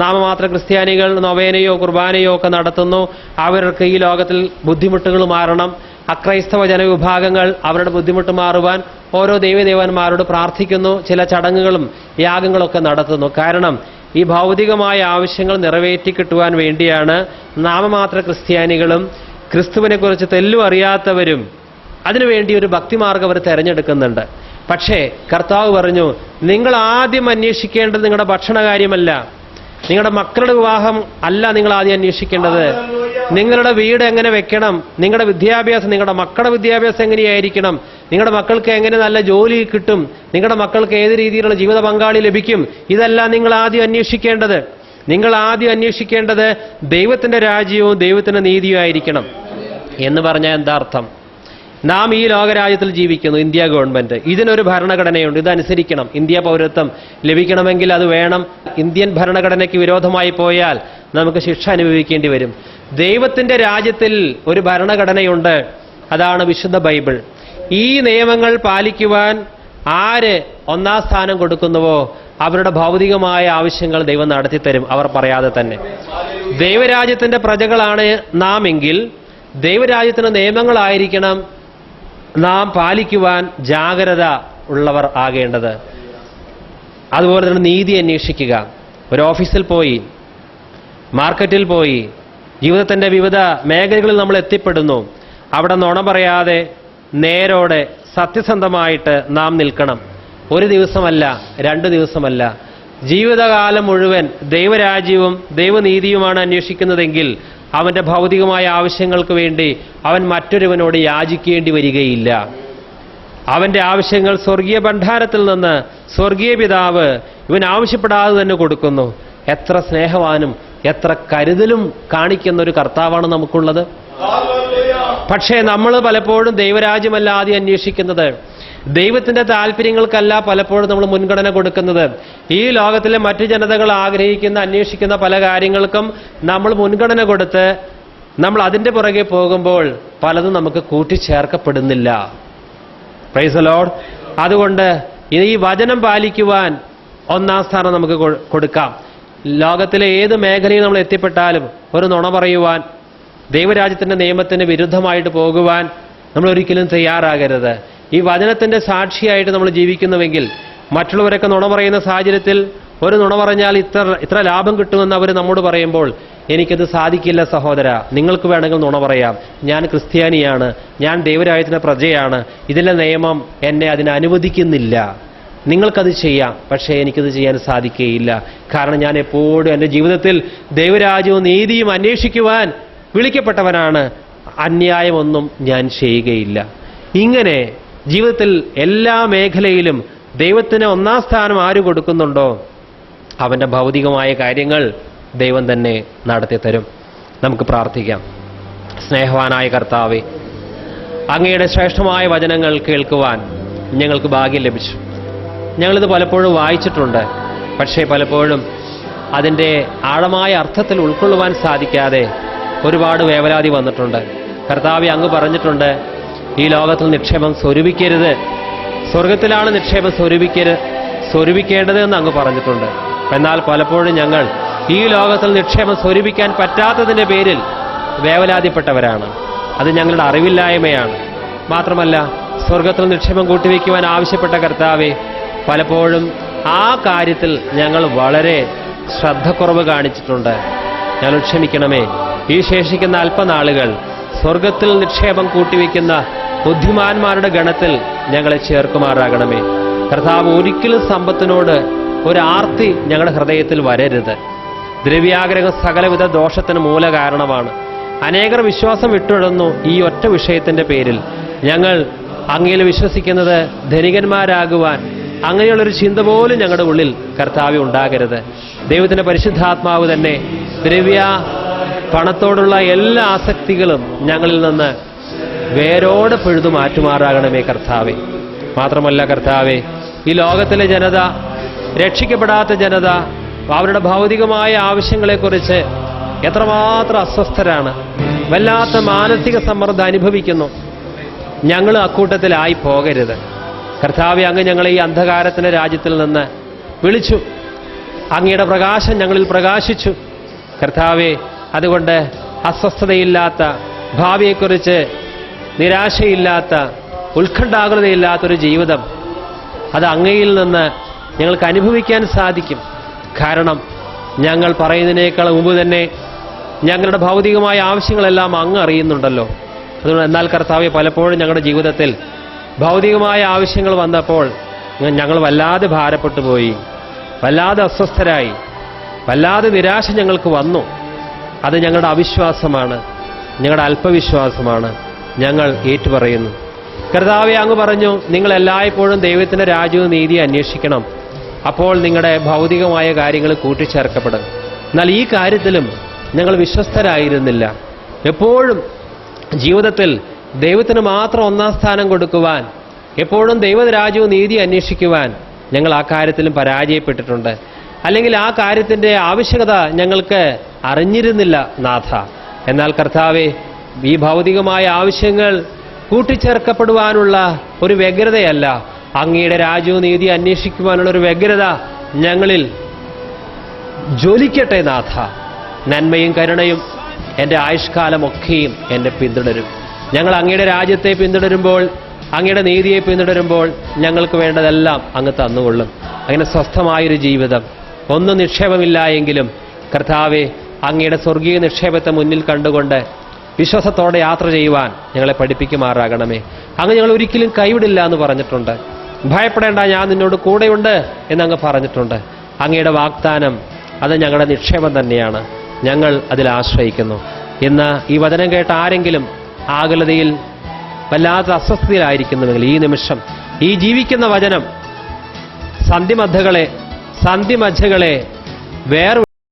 നാമമാത്ര ക്രിസ്ത്യാനികൾ നൊവേനയോ കുർബാനയോ ഒക്കെ നടത്തുന്നു. അവർക്ക് ഈ ലോകത്തിൽ ബുദ്ധിമുട്ടുകൾ മാറണം. അക്രൈസ്തവ ജനവിഭാഗങ്ങൾ അവരുടെ ബുദ്ധിമുട്ട് മാറുവാൻ ഓരോ ദൈവദേവന്മാരോട് പ്രാർത്ഥിക്കുന്നു. ചില ചടങ്ങുകളും യാഗങ്ങളൊക്കെ നടത്തുന്നു. കാരണം ഈ ഭൗതികമായ ആവശ്യങ്ങൾ നിറവേറ്റി കിട്ടുവാൻ വേണ്ടിയാണ് നാമമാത്ര ക്രിസ്ത്യാനികളും ക്രിസ്തുവിനെക്കുറിച്ച് തെല്ലും അറിയാത്തവരും അതിനുവേണ്ടി ഒരു ഭക്തിമാർഗം അവർ തിരഞ്ഞെടുക്കുന്നുണ്ട്. പക്ഷേ കർത്താവ് പറഞ്ഞു, നിങ്ങൾ ആദ്യം അന്വേഷിക്കേണ്ടത് നിങ്ങളുടെ ഭക്ഷണകാര്യമല്ല, നിങ്ങളുടെ മക്കളുടെ വിവാഹം അല്ല നിങ്ങൾ ആദ്യം അന്വേഷിക്കേണ്ടത്. നിങ്ങളുടെ വീട് എങ്ങനെ വെക്കണം, നിങ്ങളുടെ വിദ്യാഭ്യാസം, നിങ്ങളുടെ മക്കളുടെ വിദ്യാഭ്യാസം എങ്ങനെയായിരിക്കണം, നിങ്ങളുടെ മക്കൾക്ക് എങ്ങനെ നല്ല ജോലി കിട്ടും, നിങ്ങളുടെ മക്കൾക്ക് ഏത് രീതിയിലുള്ള ജീവിത പങ്കാളി ലഭിക്കും, ഇതെല്ലാം നിങ്ങൾ ആദ്യം അന്വേഷിക്കേണ്ടത്. നിങ്ങൾ ആദ്യം അന്വേഷിക്കേണ്ടത് ദൈവത്തിന്റെ രാജ്യവും ദൈവത്തിന്റെ നീതിയും ആയിരിക്കണം. എന്ന് പറഞ്ഞാൽ എന്താ അർത്ഥം? നാം ഈ ലോകരാജ്യത്തിൽ ജീവിക്കുന്നു, ഇന്ത്യ ഗവൺമെന്റ്. ഇതിനൊരു ഭരണഘടനയുണ്ട്, ഇതനുസരിക്കണം. ഇന്ത്യ പൗരത്വം ലഭിക്കണമെങ്കിൽ അത് വേണം. ഇന്ത്യൻ ഭരണഘടനയ്ക്ക് വിരോധമായി പോയാൽ നമുക്ക് ശിക്ഷ അനുഭവിക്കേണ്ടി വരും. ദൈവത്തിന്റെ രാജ്യത്തിൽ ഒരു ഭരണഘടനയുണ്ട്, അതാണ് വിശുദ്ധ ബൈബിൾ. ഈ നിയമങ്ങൾ പാലിക്കുവാൻ ആര് ഒന്നാം സ്ഥാനം കൊടുക്കുന്നുവോ അവരുടെ ഭൗതികമായ ആവശ്യങ്ങൾ ദൈവം നടത്തിത്തരും, അവർ പറയാതെ തന്നെ. ദൈവരാജ്യത്തിന്റെ പ്രജകളാണ് നാം എങ്കിൽ ദൈവരാജ്യത്തിന്റെ നിയമങ്ങളായിരിക്കണം നാം പാലിക്കുവാൻ ജാഗ്രത ഉള്ളവർ ആകേണ്ടത്. അതുപോലെ തന്നെ നീതി അന്വേഷിക്കുക. ഒരു ഓഫീസിൽ പോയി, മാർക്കറ്റിൽ പോയി, ജീവിതത്തിൻ്റെ വിവിധ മേഖലകളിൽ നമ്മൾ എത്തിപ്പെടുന്നു. അവിടെ നുണ പറയാതെ നേരോടെ സത്യസന്ധമായിട്ട് നാം നിൽക്കണം. ഒരു ദിവസമല്ല, 2 ദിവസമല്ല, ജീവിതകാലം മുഴുവൻ ദൈവരാജ്യവും ദൈവനീതിയുമാണ് അന്വേഷിക്കുന്നതെങ്കിൽ അവൻ്റെ ഭൗതികമായ ആവശ്യങ്ങൾക്ക് വേണ്ടി അവൻ മറ്റൊരുവനോട് യാചിക്കേണ്ടി വരികയില്ല. അവൻ്റെ ആവശ്യങ്ങൾ സ്വർഗീയ ഭണ്ഡാരത്തിൽ നിന്ന് സ്വർഗീയ പിതാവ് ഇവൻ ആവശ്യപ്പെടാതെ തന്നെ കൊടുക്കുന്നു. എത്ര സ്നേഹവാനും എത്ര കരുതലും കാണിക്കുന്ന ഒരു കർത്താവാണ് നമുക്കുള്ളത്. പക്ഷേ നമ്മൾ പലപ്പോഴും ദൈവരാജ്യമല്ല ആദ്യം അന്വേഷിക്കുന്നത്, ദൈവത്തിന്റെ താല്പര്യങ്ങൾക്കല്ല പലപ്പോഴും നമ്മൾ മുൻഗണന കൊടുക്കുന്നത്. ഈ ലോകത്തിലെ മറ്റു ജനതകൾ ആഗ്രഹിക്കുന്ന അന്വേഷിക്കുന്ന പല കാര്യങ്ങൾക്കും നമ്മൾ മുൻഗണന കൊടുത്ത് നമ്മൾ അതിൻ്റെ പുറകെ പോകുമ്പോൾ പലതും നമുക്ക് കൂട്ടിച്ചേർക്കപ്പെടുന്നില്ല. Price the Lord. അതുകൊണ്ട് ഈ വചനം പാലിക്കുവാൻ ഒന്നാം സ്ഥാനം നമുക്ക് കൊടുക്കാം. ലോകത്തിലെ ഏത് മേഖലയിൽ നമ്മൾ എത്തിപ്പെട്ടാലും ഒരു നുണ പറയുവാൻ, ദൈവരാജ്യത്തിന്റെ നിയമത്തിന് വിരുദ്ധമായിട്ട് പോകുവാൻ നമ്മൾ ഒരിക്കലും തയ്യാറാകരുത്. ഈ വചനത്തിന്റെ സാക്ഷിയായിട്ട് നമ്മൾ ജീവിക്കുന്നുവെങ്കിൽ മറ്റുള്ളവരൊക്കെ നുണ പറയുന്ന സാഹചര്യത്തിൽ ഒരു നുണ പറഞ്ഞാൽ ഇത്ര ലാഭം കിട്ടുമെന്ന് അവർ നമ്മോട് പറയുമ്പോൾ എനിക്കത് സാധിക്കില്ല സഹോദര, നിങ്ങൾക്ക് വേണമെങ്കിൽ നുണ പറയാം, ഞാൻ ക്രിസ്ത്യാനിയാണ്, ഞാൻ ദൈവരാജ്യത്തിന്റെ പ്രജയാണ്, ഇതിലെ നിയമം എന്നെ അതിന് അനുവദിക്കുന്നില്ല, നിങ്ങൾക്കത് ചെയ്യാം, പക്ഷേ എനിക്കത് ചെയ്യാൻ സാധിക്കുകയില്ല. കാരണം ഞാൻ എപ്പോഴും എൻ്റെ ജീവിതത്തിൽ ദൈവരാജ്യവും നീതിയും അന്വേഷിക്കുവാൻ വിളിക്കപ്പെട്ടവനാണ്, അന്യായമൊന്നും ഞാൻ ചെയ്യുകയില്ല. ഇങ്ങനെ ജീവിതത്തിൽ എല്ലാ മേഖലയിലും ദൈവത്തിന് ഒന്നാം സ്ഥാനം ആര് കൊടുക്കുന്നുണ്ടോ അവൻ്റെ ഭൗതികമായ കാര്യങ്ങൾ ദൈവം തന്നെ നടത്തിത്തരും. നമുക്ക് പ്രാർത്ഥിക്കാം. സ്നേഹവാനായ കർത്താവേ, അങ്ങയുടെ ശ്രേഷ്ഠമായ വചനങ്ങൾ കേൾക്കുവാൻ ഞങ്ങൾക്ക് ഭാഗ്യം ലഭിച്ചു. ഞങ്ങളിത് പലപ്പോഴും വായിച്ചിട്ടുണ്ട്, പക്ഷേ പലപ്പോഴും അതിൻ്റെ ആഴമായ അർത്ഥത്തിൽ ഉൾക്കൊള്ളുവാൻ സാധിക്കാതെ ഒരുപാട് വേവലാതി വന്നിട്ടുണ്ട്. കർത്താവേ, അങ്ങ് പറഞ്ഞിട്ടുണ്ട്, ഈ ലോകത്തിൽ നിക്ഷേപം സ്വരൂപിക്കരുത്, സ്വർഗത്തിലാണ് നിക്ഷേപം സ്വരൂപിക്കേണ്ടത് എന്ന് അങ്ങ് പറഞ്ഞിട്ടുണ്ട്. എന്നാൽ പലപ്പോഴും ഞങ്ങൾ ഈ ലോകത്തിൽ നിക്ഷേപം സ്വരൂപിക്കാൻ പറ്റാത്തതിൻ്റെ പേരിൽ വേവലാതിപ്പെട്ടവരാണ്. അത് ഞങ്ങളുടെ അറിവില്ലായ്മയാണ്. മാത്രമല്ല, സ്വർഗത്തിൽ നിക്ഷേപം കൂട്ടിവെക്കുവാൻ ആവശ്യപ്പെട്ട കർത്താവേ, പലപ്പോഴും ആ കാര്യത്തിൽ ഞങ്ങൾ വളരെ ശ്രദ്ധക്കുറവ് കാണിച്ചിട്ടുണ്ട്. ഞങ്ങൾ ക്ഷമിക്കണമേ. ഈ ശേഷിക്കുന്ന അല്പനാളുകൾ സ്വർഗത്തിൽ നിക്ഷേപം കൂട്ടിവെക്കുന്ന ബുദ്ധിമാന്മാരുടെ ഗണത്തിൽ ഞങ്ങളെ ചേർക്കുമാറാകണമേ. കർത്താവ്, ഒരിക്കലും സമ്പത്തിനോട് ഒരു ആർത്തി ഞങ്ങളുടെ ഹൃദയത്തിൽ വരരുത്. ദ്രവ്യാഗ്രഹം സകലവിധ ദോഷത്തിന് മൂല കാരണമാണ്. അനേകർ വിശ്വാസം വിട്ടിടുന്നു ഈ ഒറ്റ വിഷയത്തിന്റെ പേരിൽ. ഞങ്ങൾ അങ്ങയിൽ വിശ്വസിക്കുന്നത് ധനികന്മാരാകുവാൻ അങ്ങനെയുള്ളൊരു ചിന്ത പോലും ഞങ്ങളുടെ ഉള്ളിൽ കർത്താവെ ഉണ്ടാകരുത്. ദൈവത്തിന്റെ പരിശുദ്ധാത്മാവ് തന്നെ പണത്തോടുള്ള എല്ലാ ആസക്തികളും ഞങ്ങളിൽ നിന്ന് വേരോടെ പിഴുതു മാറ്റുമാറാകണമേ കർത്താവെ. മാത്രമല്ല കർത്താവെ, ഈ ലോകത്തിലെ ജനത, രക്ഷിക്കപ്പെടാത്ത ജനത, അവരുടെ ഭൗതികമായ ആവശ്യങ്ങളെക്കുറിച്ച് എത്രമാത്രം അസ്വസ്ഥരാണ്, വല്ലാത്ത മാനസിക സമ്മർദ്ദം അനുഭവിക്കുന്നു. ഞങ്ങൾ അക്കൂട്ടത്തിലായി പോകരുത്. കർത്താവെ, അങ്ങ് ഞങ്ങളെ ഈ അന്ധകാരത്തിൻ്റെ രാജ്യത്തിൽ നിന്ന് വിളിച്ചു. അങ്ങയുടെ പ്രകാശം ഞങ്ങളിൽ പ്രകാശിച്ചു. കർത്താവെ, അതുകൊണ്ട് അസ്വസ്ഥതയില്ലാത്ത, ഭാവിയെക്കുറിച്ച് നിരാശയില്ലാത്ത, ഉത്കണ്ഠാകുലതയില്ലാത്തൊരു ജീവിതം അത് അങ്ങയിൽ നിന്ന് ഞങ്ങൾക്ക് അനുഭവിക്കാൻ സാധിക്കും. കാരണം ഞങ്ങൾ പറയുന്നതിനേക്കാൾ മുമ്പ് തന്നെ ഞങ്ങളുടെ ഭൗതികമായ ആവശ്യങ്ങളെല്ലാം അങ്ങ് അറിയുന്നുണ്ടല്ലോ. അതുകൊണ്ട് എന്നാൽ കർത്താവെ, പലപ്പോഴും ഞങ്ങളുടെ ജീവിതത്തിൽ ഭൗതികമായ ആവശ്യങ്ങൾ വന്നപ്പോൾ ഞങ്ങൾ വല്ലാതെ ഭാരപ്പെട്ടു പോയി, വല്ലാതെ അസ്വസ്ഥരായി, വല്ലാതെ നിരാശ ഞങ്ങൾക്ക് വന്നു. അത് ഞങ്ങളുടെ അവിശ്വാസമാണ്, ഞങ്ങളുടെ അല്പവിശ്വാസമാണ്. ഞങ്ങൾ ഏറ്റുപറയുന്നു. കർത്താവെ, അങ്ങ് പറഞ്ഞു, നിങ്ങൾ എല്ലായ്പ്പോഴും ദൈവത്തിൻ്റെ രാജ്യവും നീതിയും അന്വേഷിക്കണം, അപ്പോൾ നിങ്ങളുടെ ഭൗതികമായ കാര്യങ്ങൾ കൂട്ടിച്ചേർക്കപ്പെടും. എന്നാൽ ഈ കാര്യത്തിലും ഞങ്ങൾ വിശ്വസ്തരായിരുന്നില്ല. എപ്പോഴും ജീവിതത്തിൽ ദൈവത്തിന് മാത്രം ഒന്നാം സ്ഥാനം കൊടുക്കുവാൻ, എപ്പോഴും ദൈവരാജ്യവും നീതി അന്വേഷിക്കുവാൻ ഞങ്ങൾ ആ കാര്യത്തിലും പരാജയപ്പെട്ടിട്ടുണ്ട്. അല്ലെങ്കിൽ ആ കാര്യത്തിൻ്റെ ആവശ്യകത ഞങ്ങൾക്ക് അറിഞ്ഞിരുന്നില്ല നാഥ. എന്നാൽ കർത്താവെ, ഈ ഭൗതികമായ ആവശ്യങ്ങൾ കൂട്ടിച്ചേർക്കപ്പെടുവാനുള്ള ഒരു വ്യഗ്രതയല്ല, അങ്ങയുടെ രാജ്യവും നീതി അന്വേഷിക്കുവാനുള്ള ഒരു വ്യഗ്രത ഞങ്ങളിൽ ജ്വലിക്കട്ടെ നാഥ. നന്മയും കരുണയും എൻ്റെ ആയുഷ്കാലമൊക്കെയും എന്നെ പിന്തുടരും. ഞങ്ങൾ അങ്ങയുടെ രാജ്യത്തെ പിന്തുടരുമ്പോൾ, അങ്ങയുടെ നീതിയെ പിന്തുടരുമ്പോൾ ഞങ്ങൾക്ക് വേണ്ടതെല്ലാം അങ്ങ് തന്നുകൊള്ളും. അങ്ങനെ സ്വസ്ഥമായൊരു ജീവിതം, ഒന്നും നിക്ഷേപമില്ല എങ്കിലും കർത്താവെ, അങ്ങയുടെ സ്വർഗീയ നിക്ഷേപത്തെ മുന്നിൽ കണ്ടുകൊണ്ട് വിശ്വാസത്തോടെ യാത്ര ചെയ്യുവാൻ ഞങ്ങളെ പഠിപ്പിക്കുമാറാകണമേ. അങ്ങ് ഞങ്ങൾ ഒരിക്കലും കൈവിടില്ല എന്ന് പറഞ്ഞിട്ടുണ്ട്. ഭയപ്പെടേണ്ട, ഞാൻ നിന്നോട് കൂടെയുണ്ട് എന്നങ്ങ് പറഞ്ഞിട്ടുണ്ട്. അങ്ങയുടെ വാഗ്ദാനം അത് ഞങ്ങളുടെ നിക്ഷേപം തന്നെയാണ്. ഞങ്ങൾ അതിൽ ആശ്രയിക്കുന്നു. ഇന്ന് ഈ വചനം കേട്ട ആരെങ്കിലും ആകുലതയിൽ, വല്ലാത്ത അസ്വസ്ഥതയിലായിരിക്കുന്നുവെങ്കിൽ ഈ നിമിഷം ഈ ജീവിക്കുന്ന വചനം സന്ധിമധ്യകളെ